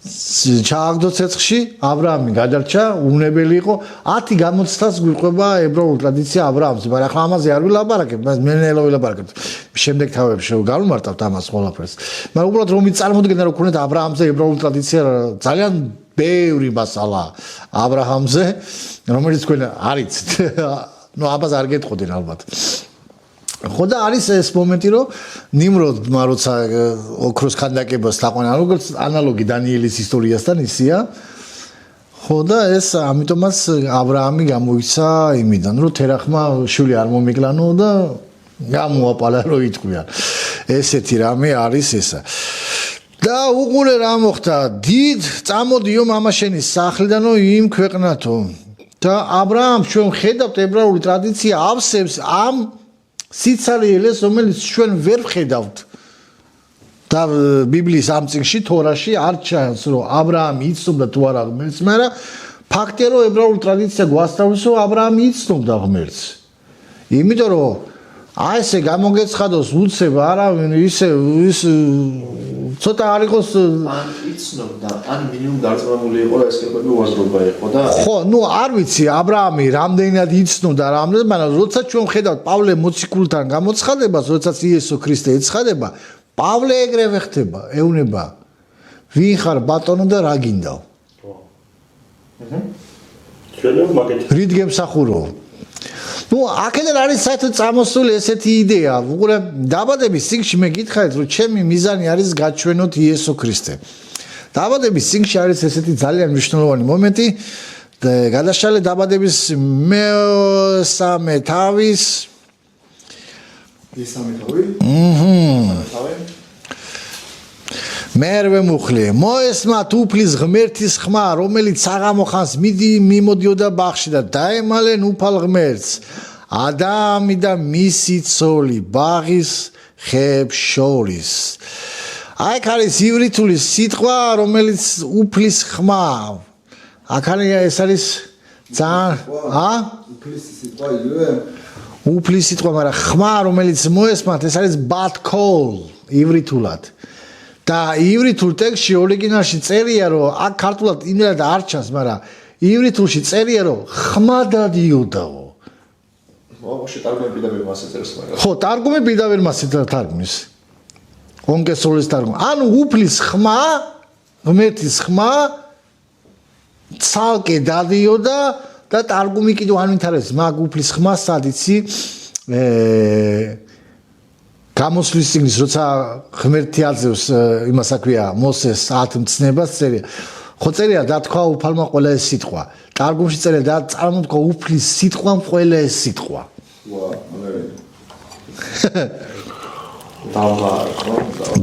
ჩააგდო ცეცხლში, აბრაამი გადარჩა, უნებელი იყო. 10 გამოცდას გვიყვება ებრაულ ტრადიცია აბრაამზე, მაგრამ ახლა ამაზე არ ვილაპარაკებ, მე ნელა ვილაპარაკებ. შემდეგ თავებში გავუმარტავთ ამას ყველაფერს. მაგრამ უბრალოდ რომ წარმოდგენა რომ ქონეთ აბრაამზე ებრაულ ტრადიცია ძალიან ბევრი მასალა აბრაამზე, რომელიც თქვენ არიცით. ნუ ამას არ გეტყოდენ ალბათ. ხო და არის ეს მომენტი რომ ნიმროდმა როცა ოქროს ქანდაკებას თაყვანა როგორც ანალოგი დანიელის ისტორიასთან ისია. ხო და ეს ამიტომაც აბრაამი გამოიცა იმიდან რომ თერახმა შვილი არ მომიკლანო და გამოაპალა რომ იტყვიან. ესეთი რამე არის ესა. და უყურე რა მოხდა, დიდ წამოდიო მამაშენის სახლიდანო იმ ქვეყნათო. და აბრაამს ჩვენ ხედავთ ებრაული ტრადიცია ავსებს ამ სიცარიელეს, რომელიც ჩვენ ვერ ვხედავთ. და ბიბლიის ამ წიგნში, თორაში არ ჩანს, რომ აბრაამი იცნობდა თუ არა ღმერთს, მაგრამ ფაქტია, რომ ებრაული ტრადიცია გვასწავლის, რომ აბრაამი იცნობდა ღმერთს. იმიტომ რომ აი ესე გამოგეცხადოს უცებ არავინ ისე ის ცოტა არ იყოს ან იცნობდა, ან მინიმუმ დარწმუნებული იყო, რომ ეს კეთები უაზრობა იყო და ხო, ნუ არ ვიცი აბრაამი რამდენად იცნობდა რამდენად, მაგრამ როცა ჩვენ ხედავთ პავლე მოციქულთან გამოცხადებას, როდესაც იესო ქრისტე ეცხადება, პავლე ეგრევე ხდება, ეუბნება ვინ ხარ ბატონო და რა გინდაო? შეიძლება მაგეთი რით გემსახურო? ნუ აქედან არის საერთოდ წამოსული ესეთი იდეა, უყურე დაბადების წიგნში მე გითხარით, რომ ჩემი მიზანი არის გაჩვენოთ იესო ქრისტე. დაბადების წიგნში არის ესეთი ძალიან მნიშვნელოვანი მომენტი, გადაშალე დაბადების მესამე თავის მერვე მუხლი მოესმათ უფლის ღმერთის ხმა, რომელიც საღამოხანს მიმოდიოდა ბაღში და დაემალენ უფალ ღმერთს, ადამი და მისი ცოლი ბაღის ხეებს შორის. აი აქ არის ივრითული სიტყვა, რომელიც უფლის ხმა. აქ ეს არის ძალიან უფლის სიტყვა იგივე? უფლის სიტყვა, მაგრამ ხმა, რომელიც მოესმათ, ეს არის bad call ივრითულად. და ივრითულ ტექსტში ორიგინალში წერია, რომ აქ ქართულად იმდენად არ ჩანს, მაგრამ ივრითულში წერია, რომ ხმა დადიოდაო. მოაღოში ტარგუმი პირდაპირ მასე წერს მაგრამ. ხო, ტარგუმი პირდაპირ მასე თარგმნის. კონკესოლის ტარგუმი. ანუ უფლის ხმა, ღმერთის ხმა ცალკე დადიოდა და ტარგუმი კიდევ არ ვითარებს, მაგ უფლის ხმა სადიცი გამოსვლის წიგნის, როცა ღმერთი აძლევს იმას აქვია მოსეს 10 მცნებას წერია. ხო წერია დათქვა უფალმა ყველა ეს სიტყვა. ტარგუმში წერია და წარმოთქვა უფლის სიტყვამ ყველა ეს სიტყვა. ვა, მაგარი. დავარ, ხო?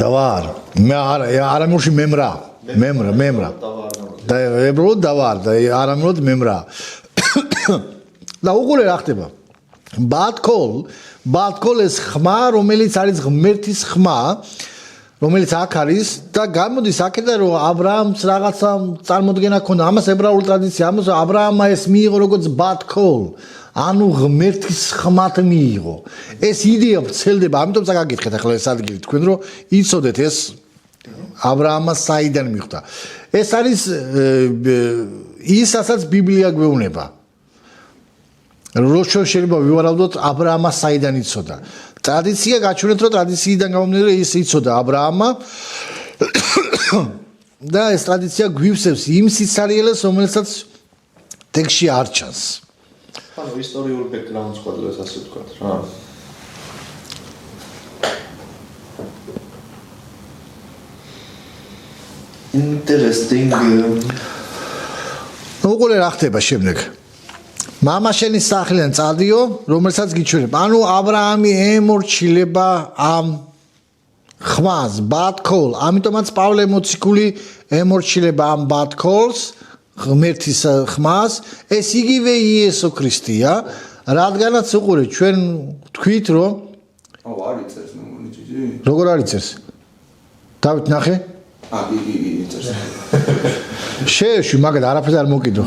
დავარ. მე არამეულში მემრა. და ებრაულად დავარ და არამეულად მემრა. და უყურე რა ხდება. ბათქოლ ეს ხმა, რომელიც არის ღმერთის ხმა, რომელიც აქ არის და გამოდის აქედან რომ ა ブラ ამს რაღაცა წარმოდგენა ქონდა. ამას ებრაული ტრადიცია, ამას ა ブラ ამმა ეს მიიღო როგორც ბათქოლ, ანუ ღმერთის ხმად მიიღო. ეს იდეა ვრცელდება, ამიტომ წაგაგითხეთ ახლა ეს ადგილი თქვენ რომ იცოდეთ ეს ა ブラ ამას საიდან მიხვდა. ეს არის ისაც ბიბლია გვეუბნება. როშო შეიძლება ვივარავდოთ ა ブラ ამას საიდან იცოდა. ტრადიცია გაჩვენეთ რომ ტრადიციიდან გამომდინარე ის იცოდა ა ブラ ამა და ეს ტრადიცია გვივსებს იმ სიცარიელეს რომელსაც ტექსტში არ ჩანს. ანუ ისტორიულ ბექგრაუნდს ყვადლებს ასე ვთქვათ რა. Interesting. უყურე რა ხდება შემდეგ. მამა შენი სახლიდან წადიო, რომელსაც გიჩვენებ. ანუ ა ブラ ამი ემორჩილება ამ ხმას, ბათქოლ. ამიტომაც პავლე მოციქული ემორჩილება ამ ბათქოლს, ღმერთის ხმას. ეს იგივე იესო ქრისტეა, რადგანაც უყურე ჩვენ თქვით რომ არ იცეს ნუ ნიჭი. როგორ არ იცეს? დავით ნახე? იგი იცეს. შეეშვი, მაგათ არაფერს არ მოკიდო.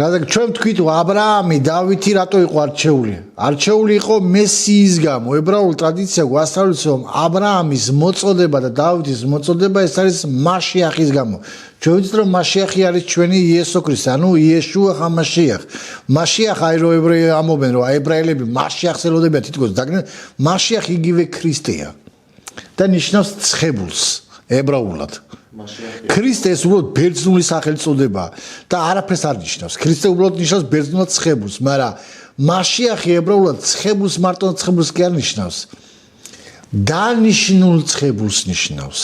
რადგან ჩვენ თქვით რომ ა ブラ ამი დავითი რატო იყო არჩეული? არჩეული იყო მესიის გამო. ებრაული ტრადიცია გვასწავლის რომ ა ブラ ამის მოწოდება და დავითის მოწოდება ეს არის მაშიახის გამო. ჩვენ ვიცით რომ მაშიახი არის ჩვენი იესო ქრისტე, ანუ იეშუა ჰამაშიახ. მაშიახ აი რო ებრაელი ამობენ რომ ებრაელები მაშიახს ელოდებიან თითქოს დაგნე მაშიახი იგივე ქრისტეა და ნიშნავს ცხებულს ებრაულად. ქრისტეს უბრალოდ ბერძნული სახელწოდება და არაფერს არ ნიშნავს. ქრისტე უბრალოდ ნიშნავს ბერძნულად ცხებულს, მაგრამ მაშიახი ებრაულად ცხებულს მარტო ცხებულს კი არ ნიშნავს. დანიშნულ ცხებულს ნიშნავს.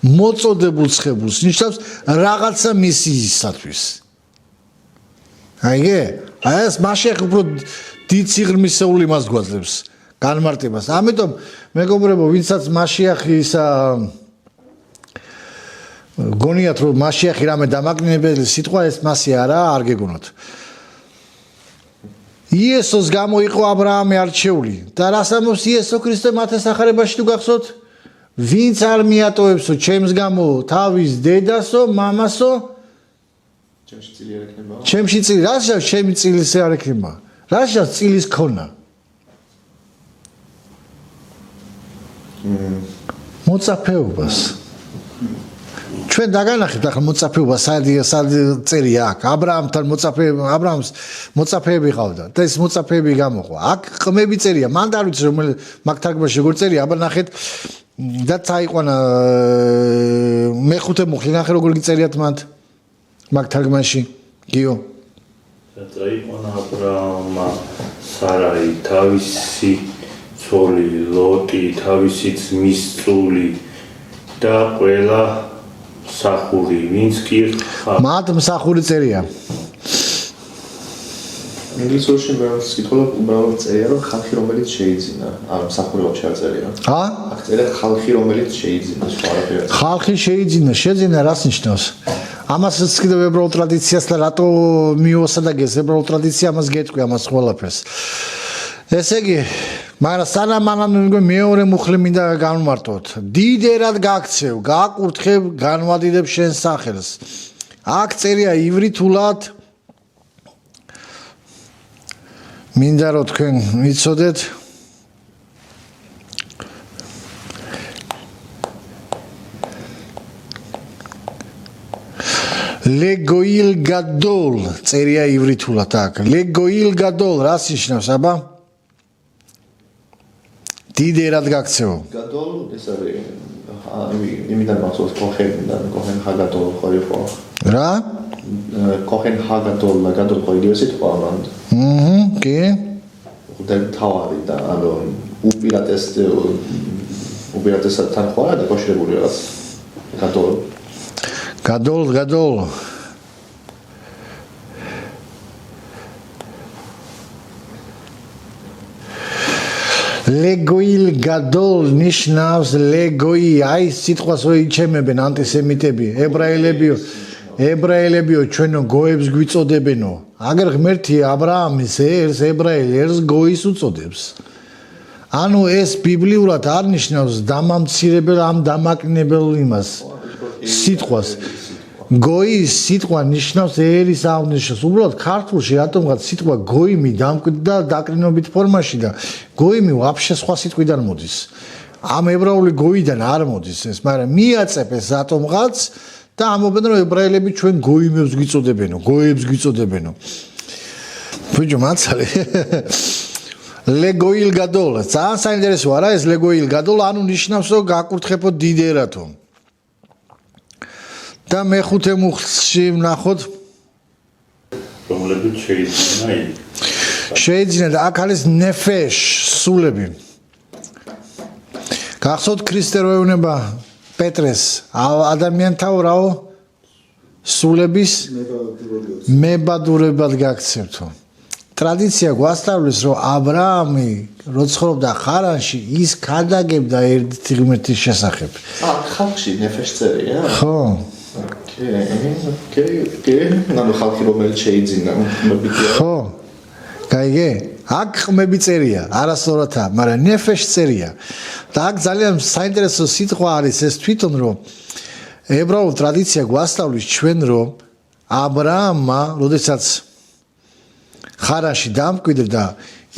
მოწოდებულ ცხებულს ნიშნავს რაღაცა მისიისათვის. აიგე? აი ეს მაშიახი უბრალოდ დიდ სიღრმისეულ იმას გვაძლევს, განმარტებას. ამიტომ მეგობრებო, ვინცაც მაშიახი ისა გონიათ რომ მაშიახი რამე დამაკნინებელი სიტყვა ეს მასე არა, არ გეგონოთ. იესოს გამო იყო ა ブラ ამი არჩეული და რას ამბობს იესო ქრისტე მათეს სახარებაში თუ გახსოვთ? ვინც არ მიატოვებსო ჩემს გამო თავის დედასო, მამასო, ჩემში წილი არ ექნება. ჩემში წილი, რა შეავს ჩემი წილის არ ექნება? რა შეავს წილის ქონა? მოწაფეობას. ჩვენ დაგანახეთ ახლა მოწაფეობა სად წერია აქ. ა ブラ ამთან ა ブラ ამს მოწაფეები ყავდა და ეს მოწაფეები გამოყვა. აქ ყმები წერია, მან არ ვიცი რომელი მაგ თარგმანში როგორ წერია, აბა ნახეთ და წაიყვანა მეხუთე მუხლი ნახე როგორ გიწერიათ მაგ თარგმანში. გიო. წაიყვანა ა ブラ ამა სარაი, თავისი ცოლი ლოტი, თავისი ძმის წული და ყველა სახური, ვინც კი მათ მსახური წერია. ინგლისურში უბრალოდ წერია რომ ხალხი რომელიც შეიძინა, ანუ მსახურებად შეაწერია. აქ წერია ხალხი რომელიც შეიძინა, სხვა არაფერი. ხალხი შეიძინა, რას ნიშნავს? ამასაც კიდევ ებრაულ ტრადიციას და რატო მიუოსადაგეს ებრაულ ტრადიცია ამას გეტყვი ამას ყველაფერს. ესე იგი, მაგრამ სანამ მეორე მუხლი მინდა განვმარტოთ. დიდერად გაქცევ, გაკურთხებ, განვადიდებ შენ სახელს. აქ წერია ივრითულად მინდა რომ თქვენ ვიცოდეთ ლეგოილ გადოლ წერია ივრითულად აქ. ლეგოილ გადოლ რას ნიშნავს აბა? დიდ ერად გაქცევო. გადოლ ეს არის იმიდან მახსოვს კოჰენიდან კოჰენ ჰაგადოლ ხო იყო. რა? კოჰენ ჰაგადოლ და გადოლ ხო იგივე სიტყვა ამან. კი. და თავარი და ანუ უპირატესთან ხო არა დაკავშირებული რაღაც გადოლ გადოლ ლეგოილ გადოლ ნიშნავს ლეგოი აი სიტყვას რო იჩემებენ ანტისემიტები ებრაელებიო ჩვენო გოებს გვიწოდებენო აგერ ღმერთი ა ブラ ამის ერს ებრაელი ერს გოის უწოდებს ანუ ეს ბიბლიურად არ ნიშნავს დამამცირებელ ამ დამაკნინებელ იმას სიტყვას გოის სიტყვა ნიშნავს ერის აღნიშნავს უბრალოდ ქართულში რატომღაც სიტყვა გოიმი დამკვიდრდა დაკრინობით ფორმაში და გოიმი ვაფშე სხვა სიტყვიდან მოდის ამ ებრაული გოიდან არ მოდის ეს მაგრამ მიაწებ ეს რატომღაც და ამობენ რომ ებრაელები ჩვენ გოიმებს გვიწოდებენო გოებს გვიწოდებენო ბიჭო მაცალე ლეგოილ გადოლ ძალიან საინტერესო არა ეს ლეგოილ გადოლ ანუ ნიშნავს რომ გაკურთხებო დიდ ერათო და მეხუთე მუხლში ვნახოთ რომლებიც შეიძლება და აქ არის ნეფეშ სულები გახსოვთ ქრისტე რო ეუბნება პეტრეს ადამიანთაო რაო სულების მებადურებად გაქცევთო ტრადიცია გვასწავლის რომ ა ブラ ამი რო ცხოვრობდა ხარანში ის ქადაგებდა ერთ ღმერთის შესახებ ხალხში ნეფეშ წერია ხო კი ანუ ხალხი რომელიც შეიძინა ხო გაიგე აქ ხმები წერია არასწორადაა მაგრამ ნეფეშ წერია და აქ ძალიან საინტერესო სიტყვა არის ეს თვითონ რომ ებრაულ ტრადიცია გვასწავლის ჩვენ რომ ა ブラ ამმა როდესაც ხარაში დამკვიდრდა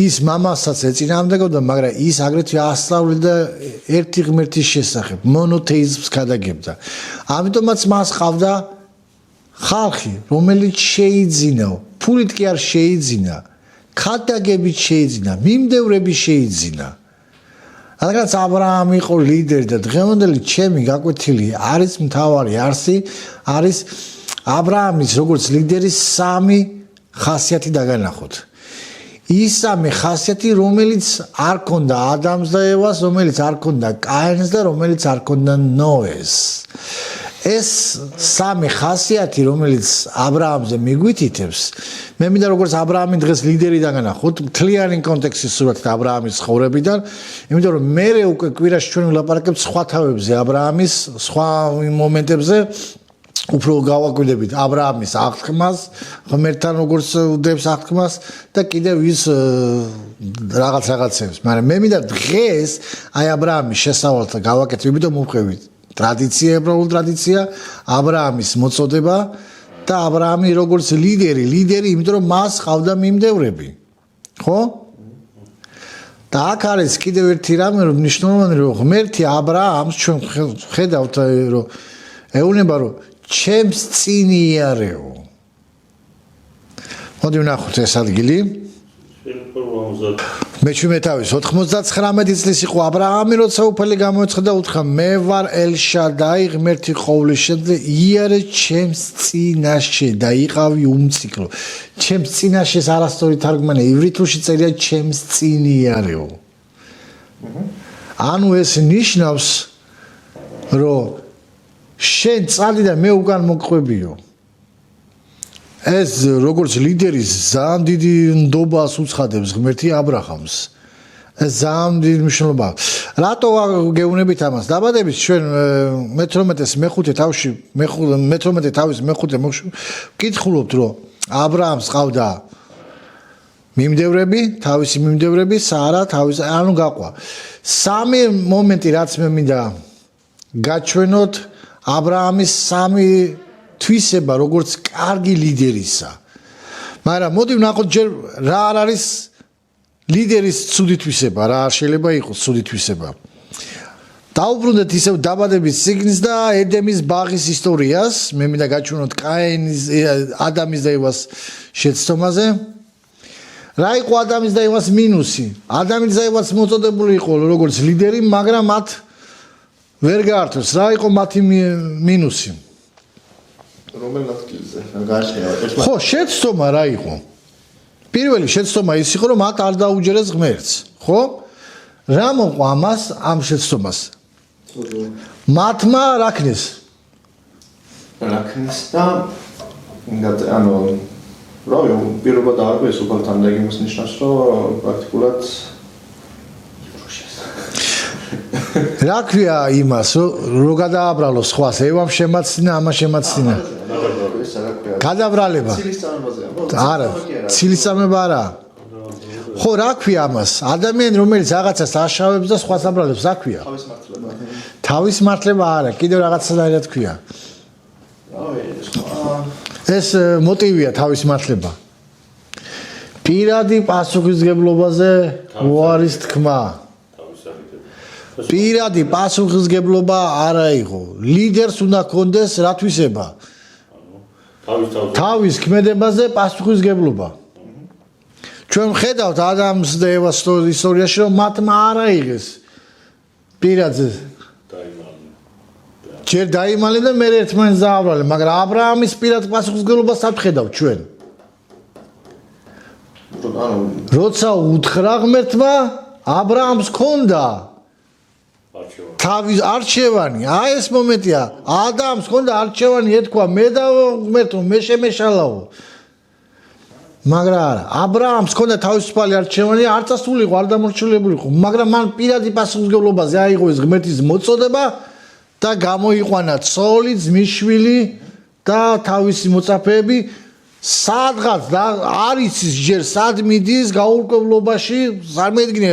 ის მამასაც ეწინააღმდეგებდა მაგრამ ის აგრეთვე ასწავლიდა ერთი ღმერთის შესახებ მონოთეიზმს ქადაგებდა ამიტომაც მას ყავდა ხალხი რომელიც შეიძინა ფულით კი არ შეიძინა ქადაგებით შეიძინა მიმდევრებით შეიძინა რადგანაც ა ブラ ამი იყო ლიდერი და დღევანდელი ჩემი გაკვეთილი არის მთავარი არსი არის ა ブラ ამის როგორც ლიდერის სამი ხასიათი დაგანახოთ ის სამი ხასიათი რომელიც არ ქონდა ადამს და ევას რომელიც არ ქონდა კაინს და რომელიც არ ქონდა ნოეს ეს სამი ხასიათი რომელიც ა ブラ ამზე მიგვითითებს მე მინდა როგორც ა ブラ ამი დღეს ლიდერი დაგანახოთ მთლიანი კონტექსტის სურათით ა ブラ ამის ცხოვრებიდან იმიტომ რომ მე უკვე კვირაში ჩვენ ვილაპარაკებთ სხვა თავებზე ა ブラ ამის სხვა მომენტებზე უფრო გავაკვირდებით ა ブラ ამის აღთქმას ღმერთთან როგორც უდებს აღთქმას და კიდევ ის რაღაცებს მაგრამ მე მინდა დღეს აი ა ブラ ამის შესავალთა გავაკეთებ იმიტომ მოვყვებით ტრადიცია ებრაული ტრადიცია ა ブラ ამის მოწოდება და ა ブラ ამი როგორც ლიდერი იმიტომ რომ მას ყავდა მიმდევრები ხო და აქ არის კიდევ ერთი რამე რომ მნიშვნელოვანი რომ ღმერთი ა ブラ ამს ჩვენ ხედავთ რომ ეუბნება რომ ჩემს წინ იარეო მოდი ვნახოთ ეს ადგილი მე თავის 99 წლის იყო ა ブラ ამი როცა უფალი გამოეცხადა უთხრა მე ვარ ელშადაი ღმერთი ყოვლისმშობელი იარე ჩემს წინაშე და იყავი უმციკლო ჩემს წინაშე ეს არასწორი თარგმანი ივრითულში წერია ჩემს წინ იარეო ანუ ეს ნიშნავს რომ შენ წადი და მე უკან მოგყვებიო ეს როგორც ლიდერის ძალიან დიდი ნდობას უცხადებს ღმერთი ა ブラ ამს ეს ძალიან დიდი მნიშვნელობა რატო გეუბნებით ამას დაბადების ჩვენ მე-18 მეხუთე თავში მე-18 თავის მეხუთე ვკითხულობთ რომ ა ブラ ამს ყავდა მიმდევრები თავისი მიმდევრები სარა თავის ანუ გაყვა სამი მომენტი რაც მე მინდა გაჩვენოთ ა ブラ ამის სამი თვისება როგორც კარგი ლიდერისა მაგრამ მოდი ვნახოთ ჯერ რა არის ლიდერის ცუდი თვისება რა არ შეიძლება იყოს ცუდი თვისება დაუბრუნდეთ ისევ დაბადების ციგნს და ედემის ბაღის ისტორიას. მე მინდა გაჩვენოთ კაინის ადამის და ევას შეცდომაზე. რა იყო ადამის და ევას მინუსი? ადამის და ევას მოწოდებული იყო როგორც ლიდერი, მაგრამ მათ ვერ გაართვეს. რა იყო მათი მინუსი? რომელ ადგილზე? გააჩნია. ხო, შეცდომა რა იყო? პირველი შეცდომა ის იყო, რომ მათ არ დაუჯერეს ღმერთს, ხო? რა მოყვა ამას ამ შეცდომას? მათმა რა ქნეს? რაქნის და ანუ რავი, პირობა დაარქვეს უბრალოდ და იმას ნიშნავს, რომ პრაქტიკულად რა ქვია იმას, რომ გადააბრალოს სხვას, ევამ შემაცდინა, ამას შემაცდინა. გადაბრალება. არა, ცილის წარმოება არა. ხო, რა ქვია ამას? ადამიანი რომელიც რაღაცას აშავებს და სხვას აბრალებს, რა ქვია? თავის მართლება არა, კიდევ რაღაცასაერად ქვია. ეს მოტივია თავის მართლება. პირადი პასუხისგებლობაზე უარის თქმა. პირადი პასუხისგებლობა არა იყო. ლიდერს უნდა ჰქონდეს რა თვისება? თავის ქმედებაზე პასუხისგებლობა. ჩვენ ხედავთ ადამს და ევას ისტორიაში, რომ მათმა არ აიღეს პირადზე. ჯერ დაიმალნენ და მე ერთმანეთს დააბრალეს, მაგრამ აბრაამის პირად პასუხისგებლობას არ ვხედავთ ჩვენ. როცა უთხრა ღმერთმა, აბრაამს ჰქონდა თავის არჩევანი, აი ეს მომენტია. ადამს ჰქონდა არჩევანი, ეთქვა მე და ღმერთო, მე შემეშალაო. მაგრამ არა, აბრაამს ჰქონდა თავისუფალი არჩევანი, არ წასულიყო, არ დამორჩილებულიყო, მაგრამ მან პირადი პასუხისგებლობაზე აიღო ეს ღმერთის მოწოდება და გამოიყვანა ცოლი, ძმისშვილი და თავისი მოწაფეები. სადღაც და არ იცის ჯერ სად მიდის გაურკვევლობაში, წარმოედგინე,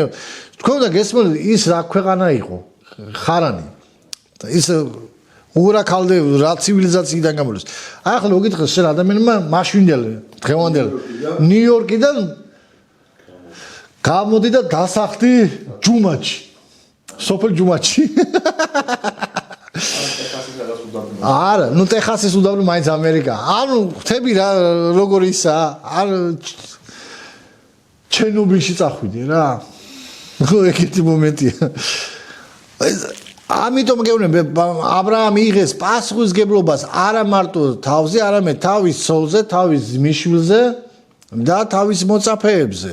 თქვენ უნდა გესმოდეთ ის რა ქვეყანა იყო, ხარანი. ის ურაქალდე რა ცივილიზაციიდან გამოდის. აი ახლა მოგითხეს შენ ადამიანმა მაშვინდელი, დღევანდელი ნიუ-იორკიდან გამოდი და დასახლდი ჯუმაჩი. სოფელ ჯუმაჩი. არა, ნუ ტეხასის უდაბნო მაინც ამერიკა. ანუ ხვდები რა როგორ ისაა? არ ჩერნობილში წახვიდე რა. ხო, ეგეთი მომენტია. ამიტომ გეუბნები, აბრაამი იღეს პასუხისგებლობას არა მარტო თავზე, არამედ თავის ცოლზე, თავის ძმისშვილზე და თავის მოწაფეებზე.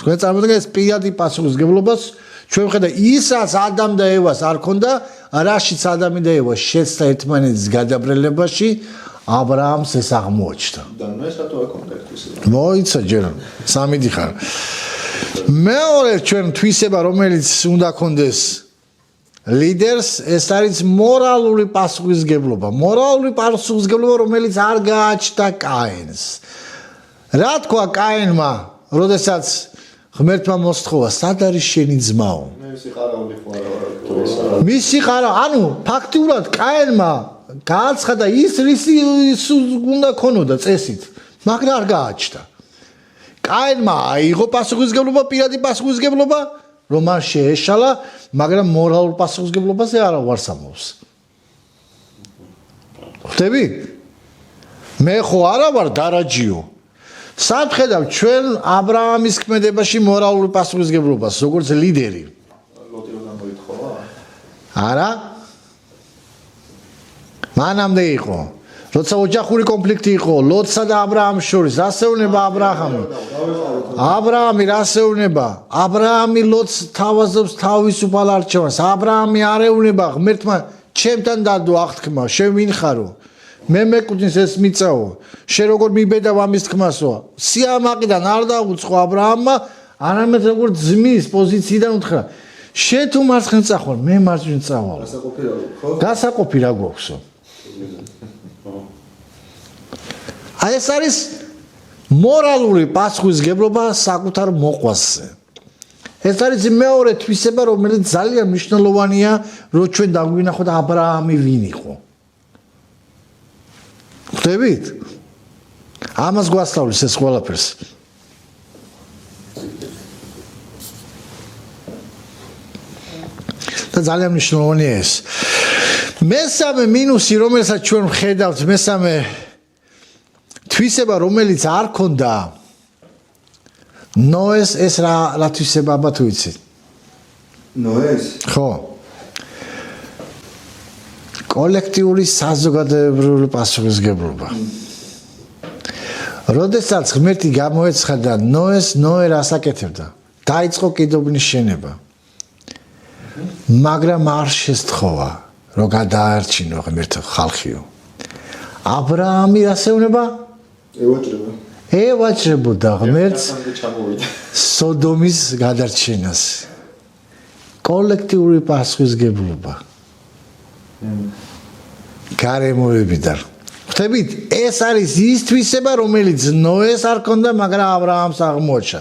თქვენ წარმოიდგინეთ ეს პირადი პასუხისგებლობას ჩვენ ვხედავთ ისაც ადამ და ევას არ ქონდა, რაშიც ადამი და ევა შეცდა ერთმანეთის გადაბრალებაში, აბრაამს ეს აღმოაჩნდა. და ნუ ეს რატო აქონდა ეს? მოიცა ჯერ სამიდი ხარ. მეორე ჩვენ თვისება რომელიც უნდა ქონდეს ლიდერს, ეს არის მორალური პასუხისგებლობა. მორალური პასუხისგებლობა, რომელიც არ გააჩნდა კაინს. რა თქვა კაინმა, როდესაც ღმერთმა მოსთხოვა, სად არის შენი ძმაო? მისი ყარავდი ხო არა ვარ. მისი ყარა, ანუ ფაქტიურად კაინმა გააცხადა ის რის უნდა ქონოდა წესით, მაგრამ არ გააჩნდა. კაინმა აიღო პასუხისგებლობა, პირადი პასუხისგებლობა, რომ მან შეეშალა, მაგრამ მორალურ პასუხისგებლობაზე არ ვარსამოვს. ხვდები? მე ხო არა ვარ დარაჯიო. სად ხედავ ჩვენ აბრაამის ქმედებაში მორალური პასუხისგებლობას, როგორც ლიდერი? ლოტი რომ გამოითხოვა? არა? მანამდე იყო. როცა ოჯახური კონფლიქტი იყო, ლოტსა და აბრაამს შორის, რას ეუბნება აბრაამი? აბრაამი რას ეუბნება? აბრაამი ლოტს თავაზობს თავისუფალ არჩევანს. აბრაამი არ ეუბნება ღმერთმა, ჩემთან დადო აღთქმა, შენ ვინ ხარო? მე მეკუთვნის ეს მიწაო. შენ როგორ მიბედავ ამის თქმასო? სიამაყიდან არ დაუწყო აბრაამმა, არამედ როგორც ძმის პოზიციიდან უთხრა. შენ თუ მარცხნივ წახვარ, მე მარჯვნივ წავალ. გასაყოფი რა გვაქვსო? აი ეს არის მორალური პასუხისგებლობა საკუთარ მოყვასზე. ეს არის მეორე თვისება, რომელიც ძალიან მნიშვნელოვანია, რომ ჩვენ დაგვინახოთ აბრაამი ვინ იყო. ხვდებით? ამას გვასწავლის ეს ყველაფერს. და და ძალიან მნიშვნელოვანია ეს. მესამე მინუსი, რომელსაც ჩვენ ვხედავთ, მესამე თვისება, რომელიც არ ქონდა ნოეს ეს რა თვისება აბა თუ იცით? ნოეს? ხო. კოლექტიური საზოგადოებრივი პასუხისმგებლობა. როდესაც ღმერთი გამოეცხადა ნოეს, ნოე რას აკეთებდა? დაიწყო კიდობნის შენება. მაგრამ არ შესთხოვა, რომ გადაარჩინო ღმერთი ხალხიო. აბრაამი რას ეუბნება? ევაჭრება. ევაჭრებოდა ღმერთს ჩამოვიდა. სოდომის გადარჩენას. კოლექტიური პასუხისმგებლობა. გარემოებიდან. ხვდებით, ეს არის ის თვისება, რომელიც ნოეს არ ქონდა, მაგრამ აბრაამს აღმოაჩა.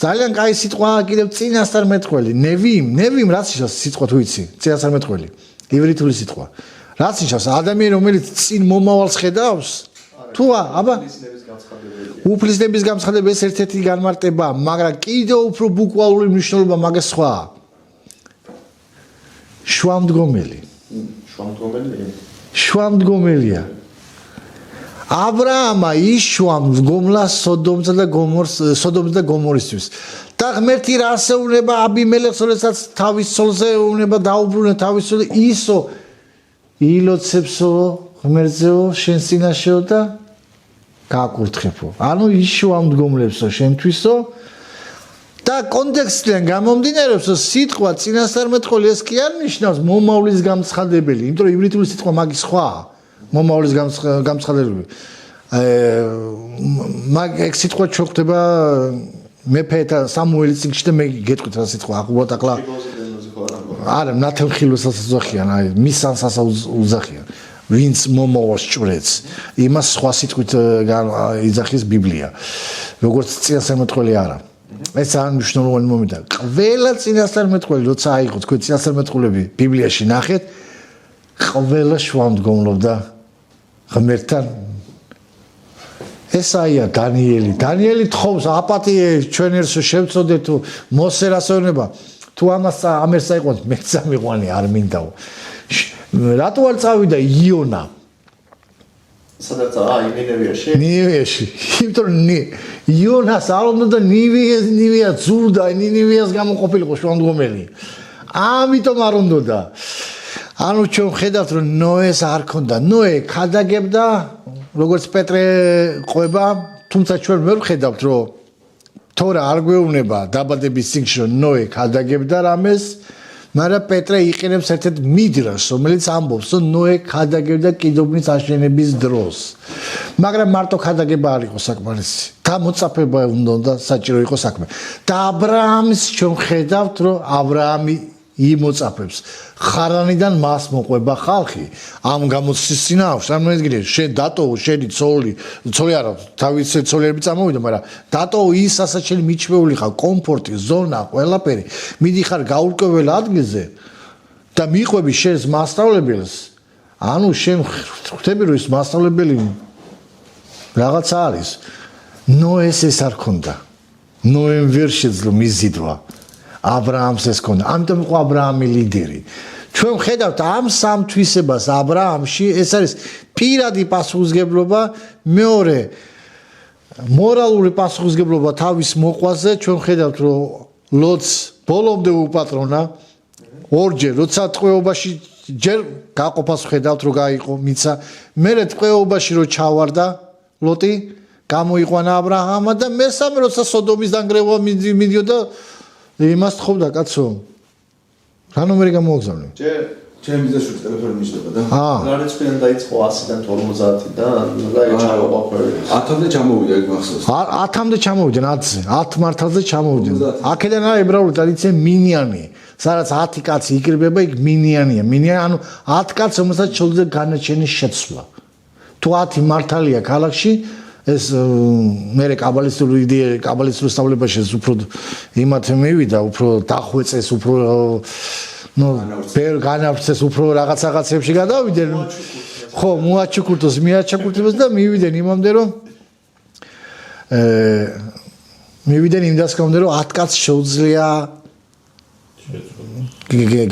ძალიან კაი სიტყვა კიდევ წინასწარმეტყველი. ნევიმ რაც ნიშნავს სიტყვა თუ იცი? წინასწარმეტყველი. ივრითული სიტყვა. რაც ნიშნავს ადამიანი, რომელიც წინ მომავალს ხედავს? თუ აბა უფლისნების გამცხადება ეს ერთ-ერთი განმარტება, მაგრამ კიდევ უფრო ბუკვალური მნიშვნელობა მაგას სხვაა. შვამდგომელი. შვამდგომელია. აბრაამა იშვა მდგომლას სოდომსა და გომორისთვის. და ღმერთი რას ეუბნება აბიმელექს, როდესაც თავის ცოლზე ეუბნება დაუბრუნე თავის ცოლზე, ისო ილოცებსო ღმერთზეო შენ წინაშეო და გაკურთხებო. ანუ იშვა მდგომლებსო შენთვისო და კონტექსტიდან გამომდინარეობს, რომ სიტყვა წინასწარმეტყველი ეს კი არ ნიშნავს მომავლის გამცხადებელი, იმიტომ რომ ივრითული სიტყვა მაგის სხვაა. მომავლის გამცხადებელი. მაგ ეგ სიტყვა ჩოხდება მეფეთა სამუელის წიგნში და მე გეტყვით რა სიტყვა ახლა აკლა. არა, ნათელხილოსაც უძახიან, აი მისანსას უძახიან. ვინც მომავალს ჭვრეთს, იმას სხვა სიტყვით იძახის ბიბლია. როგორც წინასწარმეტყველი არა. ეს ძალიან მნიშვნელოვანი მომენტია. ყველა წინასწარმეტყველი, როცა აიღო თქვენ წინასწარმეტყველები ბიბლიაში ნახეთ, ყველა შვამდგომლობდა ღმერთთან. ესაია, დანიელი თხოვს აპატიე ჩვენ ერთს შევწოდეთ თუ მოსე რას ეუბნება თუ ამას ამერს აიყვანთ მე წამიყვანი არ მინდაო. რატო არ წავიდა იონა? სადაც ნინევიაში? ნინევიაში. იმიტომ რომ იონას არ უნდა და ნინევია ზურდა, ნინევიას გამოყოფილიყო შვამდგომელი. ამიტომ არ უნდა. ანუ ჩვენ ხედავთ რომ ნოეს არ ქონდა. ნოე ქადაგებდა, როგორც პეტრე ყვება, თუმცა ჩვენ ვერ ვხედავთ რომ თორა არ გვეუბნება დაბადების წიგნში რომ ნოე ქადაგებდა რამეს, მაგრამ პეტრე იყენებს ერთ-ერთ მიდრას, რომელიც ამბობს რომ ნოე ქადაგებდა კიდობნის აშენების დროს. მაგრამ მარტო ქადაგება არ იყო საკმარისი. გამოწაფება უნდა საჭირო იყო საქმე. და აბრაამს ჩვენ ხედავთ რომ აბრაამი იმოწაფებს. ხარანიდან მას მოყვება ხალხი. ამ გამოცდილებას წარმოედგინე, შენ დატოო შენი ცოლი არა, თავისი ცოლიერები წამოვიდა, მაგრამ დატოო ის სასაჩელი მიჩვეული ხარ, კომფორტი, ზონა, ყველაფერი. მიდიხარ გაურკვეველ ადგილზე და მიყვები შენს მასწავლებელს. ანუ შენ ხვდები რომ ის მასწავლებელი რაღაცა არის. ნოეს ეს არ ქონდა. ნოემ ვერ შეძლო მიზიდვა. აბრაამს ეს ქონდა. ამიტომ იყო აბრაამი ლიდერი. ჩვენ ხედავთ ამ სამ თვისებას აბრაამში, ეს არის პირადი პასუხისმგებლობა, მეორე მორალური პასუხისმგებლობა თავის მოყვაზე. ჩვენ ხედავთ რომ ლოტს ბოლომდე უპატრონა ორჯერ, როცა ტყვეობაში ჯერ გაყოფას ხედავთ რომ გაიყო მიცა, მერე ტყვეობაში რომ ჩავარდა ლოტი, გამოიყვანა აბრაამა და მესამე როცა სოდომის დანგრევა მიდიოდა იმას თხოვდა კაცო. რა ნომერი გამოგზავნე? ჩემ ბიზნესში ტელეფონი მიჭდება და რა რიცხვიდან დაიწყო 100-დან 50-დან და ჩავყვა ყველი. 10-მდე ჩამოვიდა ეგ მახსოვს. 10-მდე ჩამოვიდნენ 10-ზე, 10 მართალზე ჩამოვიდნენ. აქედან არის ებრაული ტრადიცია მინიანი. სადაც 10 კაცი იკრიბება, იქ მინიანია. მინიანი, ანუ 10 კაცს რომელსაც შეუძლია განაჩენის შეცვლა. თუ 10 მართალია ქალაქში, ეს მე კაბალისტური იდეა, კაბალისტურ სწავლებაში ეს უფრო იმათ მივიდა, უფრო დახვეწეს, უფრო ბერ განავრცეს, უფრო რაღაცებში გადავიდნენ. ხო, მოაჩუქურთოს, მიაჩუქურთებს და მივიდნენ იმამდე რომ მივიდნენ იმ დასკვნამდე რომ 10 კაცს შეუძლია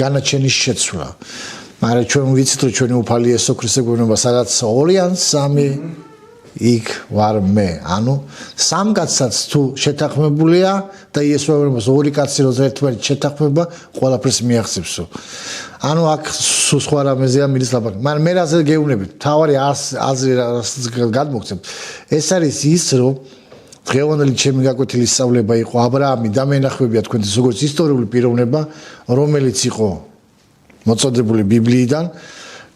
განაჩენის შეცვლა. მაგრამ ჩვენ ვიცით რომ ჩვენი უფალი იესო ქრისტე გვეუბნება სადაც 2 ან 3 იქ ვარ მე. ანუ 3 კაცსაც თუ შეთანხმებულია და იესო ეუბნება 2 კაცი რომ ერთმანეთს შეთანხმება, ყველაფერს მიაღწევსო. ანუ აქ სულ სხვა რამეზეა მილის ლაპარაკი. მაგრამ მე რაზე გეუბნებით, თავარი აზრი რასაც გადმოგცემ. ეს არის ის რომ დღევანდელი ჩემი გაკვეთილი სწავლება იყო ა ブラ ამი და მენახვებია თქვენთვის როგორც ისტორიული პიროვნება, რომელიც იყო მოწოდებული ბიბლიიდან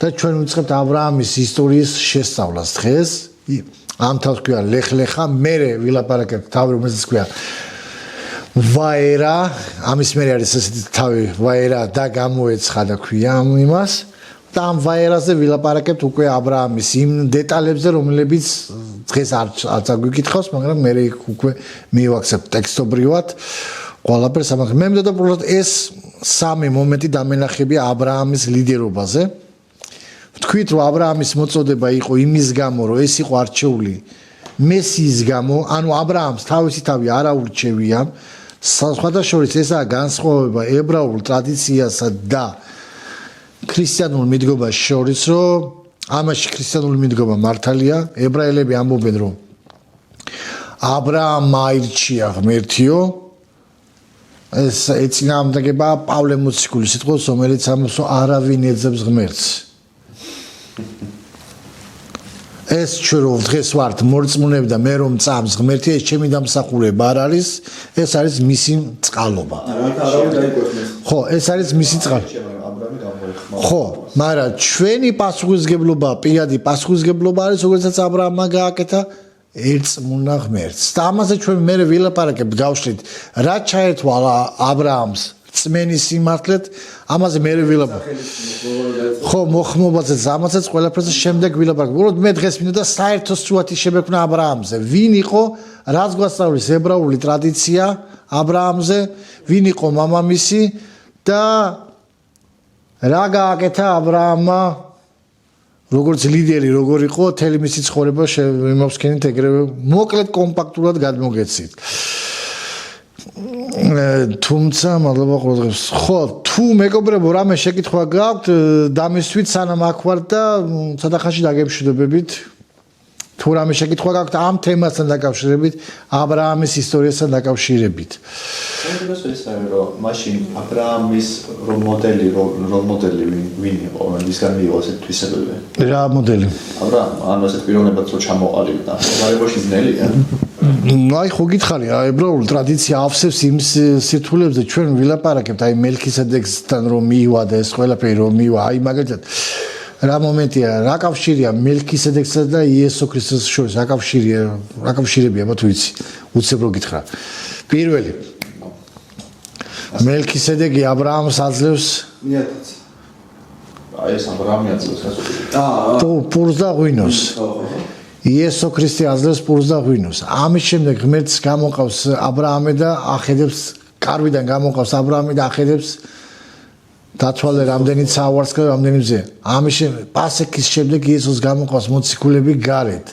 და ჩვენ ვიწყებთ ა ブラ ამის ისტორიის შესწავლას დღეს. ამ თავს ქვია ლეხლეხა, მერე ვილაპარაკებთ თავი რომელსაც ქვია ვაერა, ამის მერე არის ესეთი თავი ვაერა და გამოეცხა და ქვია იმას და ამ ვაერაზე ვილაპარაკებთ უკვე ა ブラ ამის იმ დეტალებზე რომლებიც დღეს არ წაგვიკითხავს, მაგრამ მე უკვე მივაქცევ ტექსტობრივად ყველაფერს ამას. მე მდოდა პრობლემად ეს 3 მომენტი დამენახებია ა ブラ ამის ლიდერობაზე. ვთქვით რომ ა ブラ ამის მოწოდება იყო იმის გამო რომ ეს იყო არჩეული მესიის გამო, ანუ ა ブラ ამს თავისი თავი არ აურჩევია. სხვადასხვა ესაა განსხვავება ებრაულ ტრადიციასა და ქრისტიანულ მიდგომას შორის, რომ ამაში ქრისტიანული მიდგომა მართალია. ებრაელები ამბობენ რომ ა ブラ ამმა აირჩია ღმერთიო. ეს ეწინააღმდეგება პავლე მოციქულის სიტყვას, რომელიც ამბობს რომ არავინ ეძებს ღმერთს. ეს ჩვენ რომ დღეს ვართ მორწმუნეები და მე რომ წამს ღმერთი, ეს ჩემი დამსახურება არ არის, ეს არის მისი წყალობა. ხო, ეს არის მისი წყალობა. ხო, მაგრამ ჩვენი პასუხისგებლობა, პირადი პასუხისგებლობა არის, როგორცაც ა ブラ ამმა გააკეთა ერწმუნა ღმერთს. და ამაზე ჩვენ მე ვილაპარაკებთ, გავშლით, რა ჩაერთვალა ა ブラ ამს წმენის სიმართლეთ, ამაზე მე ვილაპარაკებ. ხო, მოხმობაზე ამასაც ყველაფერზე შემდეგ ვილაპარაკებ. უბრალოდ მე დღეს მინდოდა საერთო სურათი შევექმნა ა ブラ ამზე. ვინ იყო, რაც გვასწავლის ებრაული ტრადიცია ა ブラ ამზე, ვინ იყო მამამისი და რა გააკეთა ა ブラ ამმა როგორც ლიდერი, როგორ იყო, თელი მისი ცხოვრება შევიმოვსქენით ეგრევე მოკლედ კომპაქტურად გადმოგეცით. თუმცა მადლობა ყოველდღეს. ხო, თუ მეგობრებო, რამე შეკითხვა გაქვთ, დამისვით სანამ აქ ვარ და სადახაში დაგემშვიდობებით. თუ რამე შეკითხვა გაქვთ ამ თემასთან დაკავშირებით, ა ブラ ამის ისტორიასთან დაკავშირებით. ეს ის არის რომ მაშინ ა ブラ ამის როლ მოდელი ვინ იყო, ვისგან მიიღო ეს თვისებები? რა მოდელი? ა ブラ ანუ ესეთ პიროვნებაც რო ჩამოყალიბდა. მაგალითად ძნელია. აი ხო გითხარი, ებრაული ტრადიცია ავსებს იმ სირთულებზე ჩვენ ვილაპარაკებთ, აი მელქისედექსთან რომ მივა და ეს ყველაფერი რომ მივა, აი მაგალითად რა მომენტია, რა კავშირია მელქისედექსა და იესო ქრისტეს შორის, რა კავშირებია, თუ ვიცი, უცებ რო გითხრა. პირველი მელქისედეკი ა ブラ ამს აძლევს მიათაც. აი ეს ა ブラ ამი აძლევს პურს და ღვინოს. იესო ქრისტე აძლევს პურს და ღვინოს. ამის შემდეგ ღმერთს გამოყავს ა ブラ ამი და ახედებს კარვიდან გამოყავს ა ブラ ამი და ახედებს დათვალე რამდენი საავარსკვლავი რამდენი მზე. ამის შემდეგ პასექის შემდეგ იესოს გამოყავს მოციქულები გარეთ.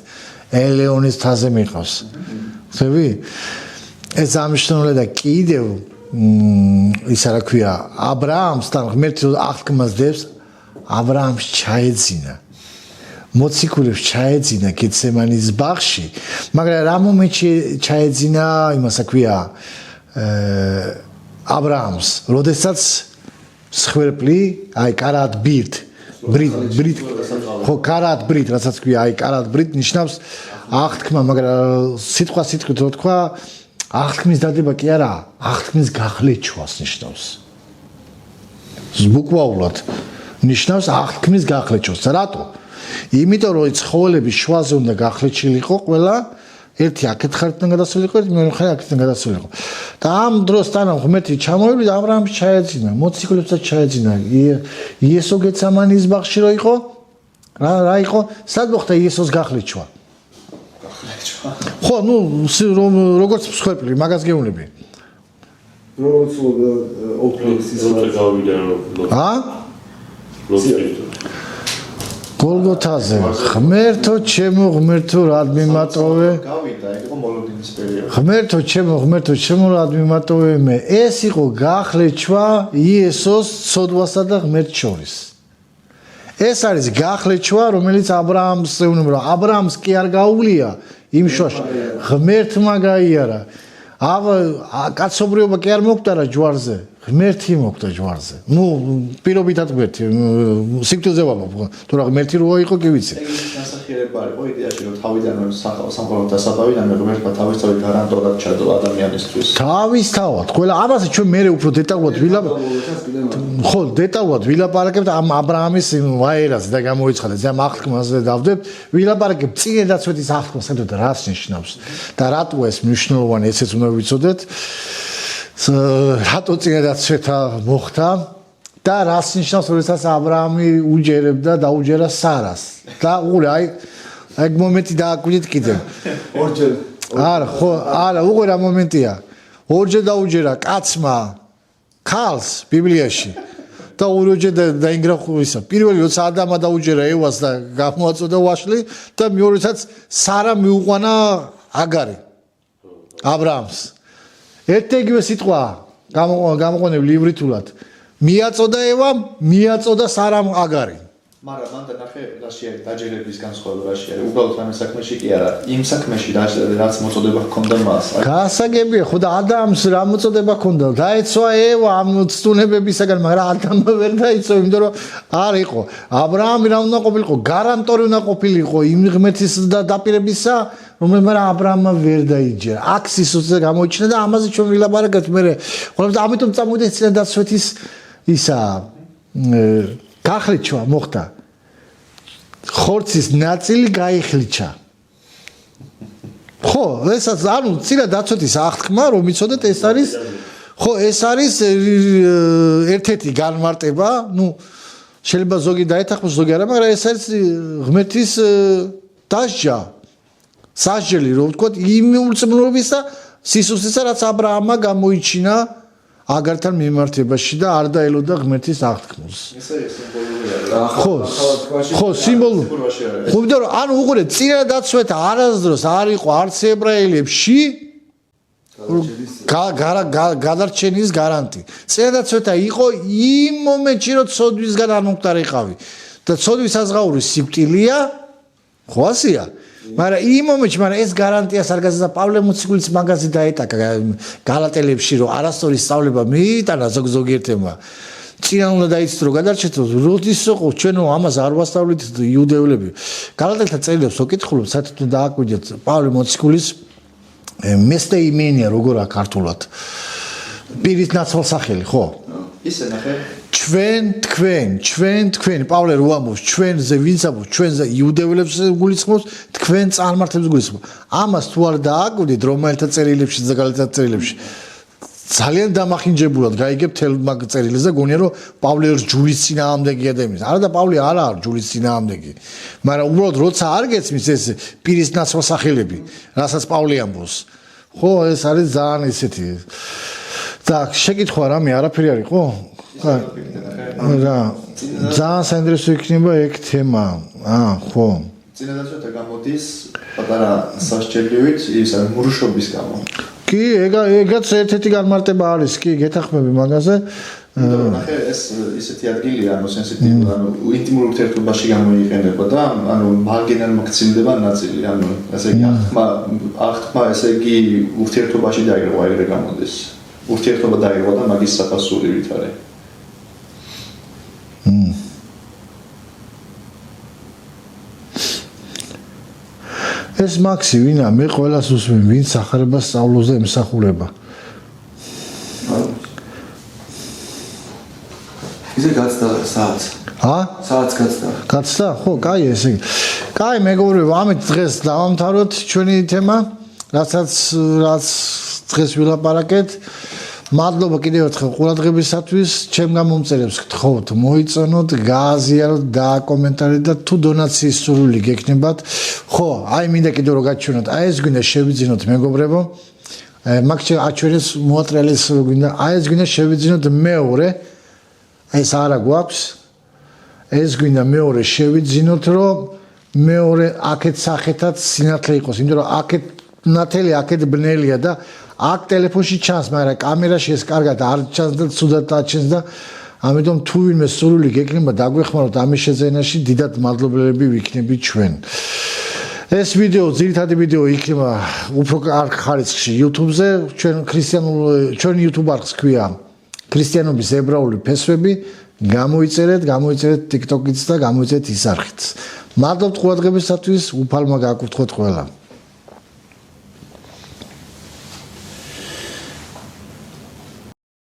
ელეონის თაზე მიყავს. ხები? ეს ამშნაურია და კიდევ ისა რა ქვია, ა ブラ ამსთან ღმერთი აღთქმას დებს, ა ブラ ამს ჩაეძინა. მოციქულებს ჩაეძინა გეთსემანის ბაღში, მაგრამ რა მომენტში ჩაეძინა იმას აქვია ა ブラ ამს, როდესაც სხვერპლი, აი კარად ბრით, ხო კარად ბრით, რასაც ქვია, აი კარად ბრით ნიშნავს აღთქმა, მაგრამ სიტყვა სიტყვით რო თქვა, აღთქმის დადება კი არა, აღთქმის გახლეჩვას ნიშნავს. ბუკვალურად ნიშნავს აღთქმის გახლეჩვას. რატო? იმიტომ რომ ცხოველების შუაზე უნდა გახლეჩილიყო ყველა, ერთი აქეთ ხარიდან გადასულიყო, ერთი მეორე ხარ აქედან გადასულიყო. და ამ დროსთან ღმერთი ჩამოვიდა, ა ブラ ამს ჩაეძინა, მოციქულებსაც ჩაეძინა. იესო გეთსემანის ბაღში რო იყო, რა იყო? სად მოხდა იესოს გახლეჩვა? ხო, ნუ როგორც მსხვერპლი, მაგას გეუბნები. როგორც ოპლექსის გავიდა რომ ა? გოლგოთაზე ღმერთო ჩემო ღმერთო რად მიმატოვე გავიდა იყო მოლოდინის პერიოდი ღმერთო ჩემო რად მიმატოვე მე ეს იყო გახლეჩვა იესოს ცოდვასა და ღმერთ შორის ეს არის გახლეჩვა რომელიც აბრაამს ეუბნება აბრაამს კი არ გაუვლია იმ შოში ღმერთმა გაიარა კაცობრიობა კი არ მოკვდარა ჯვარზე ღმერთი მოკვდა ჯვარზე ნუ პირობითად ღმერთი სიკვდილზე ვამბობ თუ რა ღმერთი რო იყო კი ვიცი ეგრე განსახიერება იყო იდეაში რომ თავიდანვე სამყარო დასაბავიდან ღმერთმა თავისთავად გარანტულად ჩადო ადამიანისთვის თავისთავად ყველა ამაზე ჩვენ მერე უფრო დეტალურად ხო დეტალურად ვილაპარაკებთ ამ აბრაამის ვაერაზე და გამოიცხადეთ ამ აღთქმაზე დავდებთ ვილაპარაკებთ წინე დაცვეთის აღთქმა საერთოდ რას ნიშნავს და რატო ეს მნიშვნელოვანი ესეც უნდა ვიცოდეთ რატო წინადაცვეთა მოხდა და რას ნიშნავს როდესაც აბრაამი უჯერებდა დაუჯერა სარას და უყურე აი მომენტი დააკვირდით კიდევ ორჯერ არა უყურე რა მომენტია ორჯერ დაუჯერა კაცმა ქალს ბიბლიაში და ორჯერ დაინგრა ისა პირველი როცა ადამა დაუჯერა ევას და გამოაწოდა ვაშლი და მეორედაც სარა მიუყვანა აგარი აბრაამს ერთეგივე სიტყვა გამოყენებული ივრითულად მიაწოდა ევამ მიაწოდა სარამ აგარი მაგრამ მანდა ნახე რაში არის დაჯერების განსხვავება რაში არის უბრალოდ ამ საქმეში კი არა იმ საქმეში რაც მოწოდება ჰქონდა მას გასაგებია ხო და ადამიანს რა მოწოდება ჰქონდა დაეცვა ევა ამ ცდუნებებისაგან მაგრამ ადამმა ვერ დაეცვა იმიტომ რომ არ იყო აბრაამი რა უნდა ყოფილიყო გარანტორი უნდა ყოფილიყო იმ ღმერთის დაპირებისა რომელმაც აბრაამმა ვერ დაიჯერა აქ სისუსტე გამოიჩინა და ამაზე ჩვენ ვილაპარაკებთ მე ხოლმე ამიტომ წამოვიდა წინადაცვეთის ისა გახლეჩვა მოხდა ხორცის ნაწილი გაიხლიჩა ხო ესაც ანუ წინადაცვეთის აღთქმა რომ იცოდეთ ეს არის ხო ეს არის ერთ-ერთი განმარტება ნუ შეიძლება ზოგი დაეთანხმოს ზოგი არა მაგრამ ეს არის ღმერთის დასჯა სასჯელი რომ ვთქვათ იმ უწმნობის და სისუსტისა რაც აბრაამმა გამოიჩინა აგართან მიმართებაში და არ დაელოდა ღმერთის აღთქმულს. ესე სიმბოლურია. ხო, სიმბოლური. ხო, იმიტომ რომ ანუ უყურე წინადაცვეთა არასდროს არ იყო არც ებრაელებში გადარჩენის გარანტი. წინადაცვეთა იყო იმ მომენტში რომ ცოდვისგან არ მომხდარიყავი და ცოდვის საზღაური სიკვდილია, ხო ასია? მაგრამ იმ მომენტში, მაგრამ ეს გარანტიას არ გაზრდა პავლე მოციქულის მაგაზი დაეტაკა გალატელებში რომ არასწორი სწავლება მიიტანა ზოგიერთებმა. წინა უნდა დაიცით რომ გადარჩეთო, როდის იყო ჩვენო ამას არ ვასწავლით იუდეველები. გალატელთა წერილებს ვკითხულობ, საერთოდ დააკვირდეთ პავლე მოციქულის მესტე იმენია როგორა ქართულად. პირის ნაცვალსახელი, ხო? ისე ნახე ჩვენ თქვენ პავლე რო ამბობს ჩვენზე ვინც ამბობს ჩვენზე იუდეველებს გულისხმობს თქვენ წარმართებს გულისხმობს ამას თუ არ დააკვირდით რომელთა წერილებში და გალატელთა წერილებში ძალიან დამახინჯებულად გაიგებ თელ მაგ წერილებს და გონია რომ პავლე რჯულის წინააღმდეგია და იმის არა და პავლე არა რჯულის წინააღმდეგი მაგრამ უბრალოდ როცა არ გეცმის ეს პირის ნაცვალსახელები რასაც პავლე ამბობს ხო ეს არის ძალიან ისეთი და შეკითხვა რამე არაფერი არის ხო რა ძალიან საინტერესო იქნება ეგ თემა ხო წინადაცვეთა გამოდის პატარა სასჯელივით ის მურუშობის გამო კი ეგაც ერთ-ერთი განმარტება არის კი გეთახმები მაგაზე ნახე ეს ისეთი ადგილია ანუ სენსიტივური ანუ ინტიმურ ურთიერთობაში გამოიყენება და ანუ მარგინალ მოქცილდება ნაწილი ანუ ესე იგი აღთქმა ესე იგი ურთიერთობაში დაირღვა ეგრე გამოდის ურთიერთობა დაირღვა და მაგის საფასური ვითარე ეს მაქსი ვინა მე ყველას უსმენ ვინ სახარებას სწავლობს და ემსახურება ისე გაცდა საათს საათს გაცდა ხო კაი ესე კაი მეგობრებო ამით დღეს დავამთავროთ ჩვენი თემა რაც დღეს ვილაპარაკეთ მადლობა კიდევ ერთხელ ყურადღებისათვის ჩემ გამომწერებს გთხოვთ მოიწონოთ გააზიაროთ დააკომენტარეთ და თუ დონაციის სურვილი გექნებათ ხო აი მინდა კიდევ რომ გაჩვენოთ აი ეს გვინდა შევიძინოთ მეგობრებო მაგ აჩვენეს მოატრიალეს გვინდა აი ეს გვინდა შევიძინოთ მეორე ეს არა გვაქვს ეს გვინდა მეორე შევიძინოთ, რომ მეორე აქეთ სახეთაც სინათლე იყოს, იმიტომ რომ აქეთ ნათელი აქეთ ბნელია და აქ ტელეფონში ჩანს, მაგრამ კამერაში ეს კარგად არ ჩანს და ცუდად აჩენს და ამიტომ თუ ვინმე სურვილი გეკნება დაგვეხმაროთ ამის შეძენაში, დიდად მადლობელები ვიქნებით ჩვენ. ეს ვიდეო, ძირითადი ვიდეო იქნება უფრო კარგ ხარისხში YouTube-ზე, ჩვენ YouTube არხს ქვია ქრისტიანობის ებრაული ფესვები, გამოიწერეთ TikTok-იც და გამოიწერეთ ის არხიც. მადლობთ ყურადღებისათვის, უფალმა გაკურთხოთ ყველა.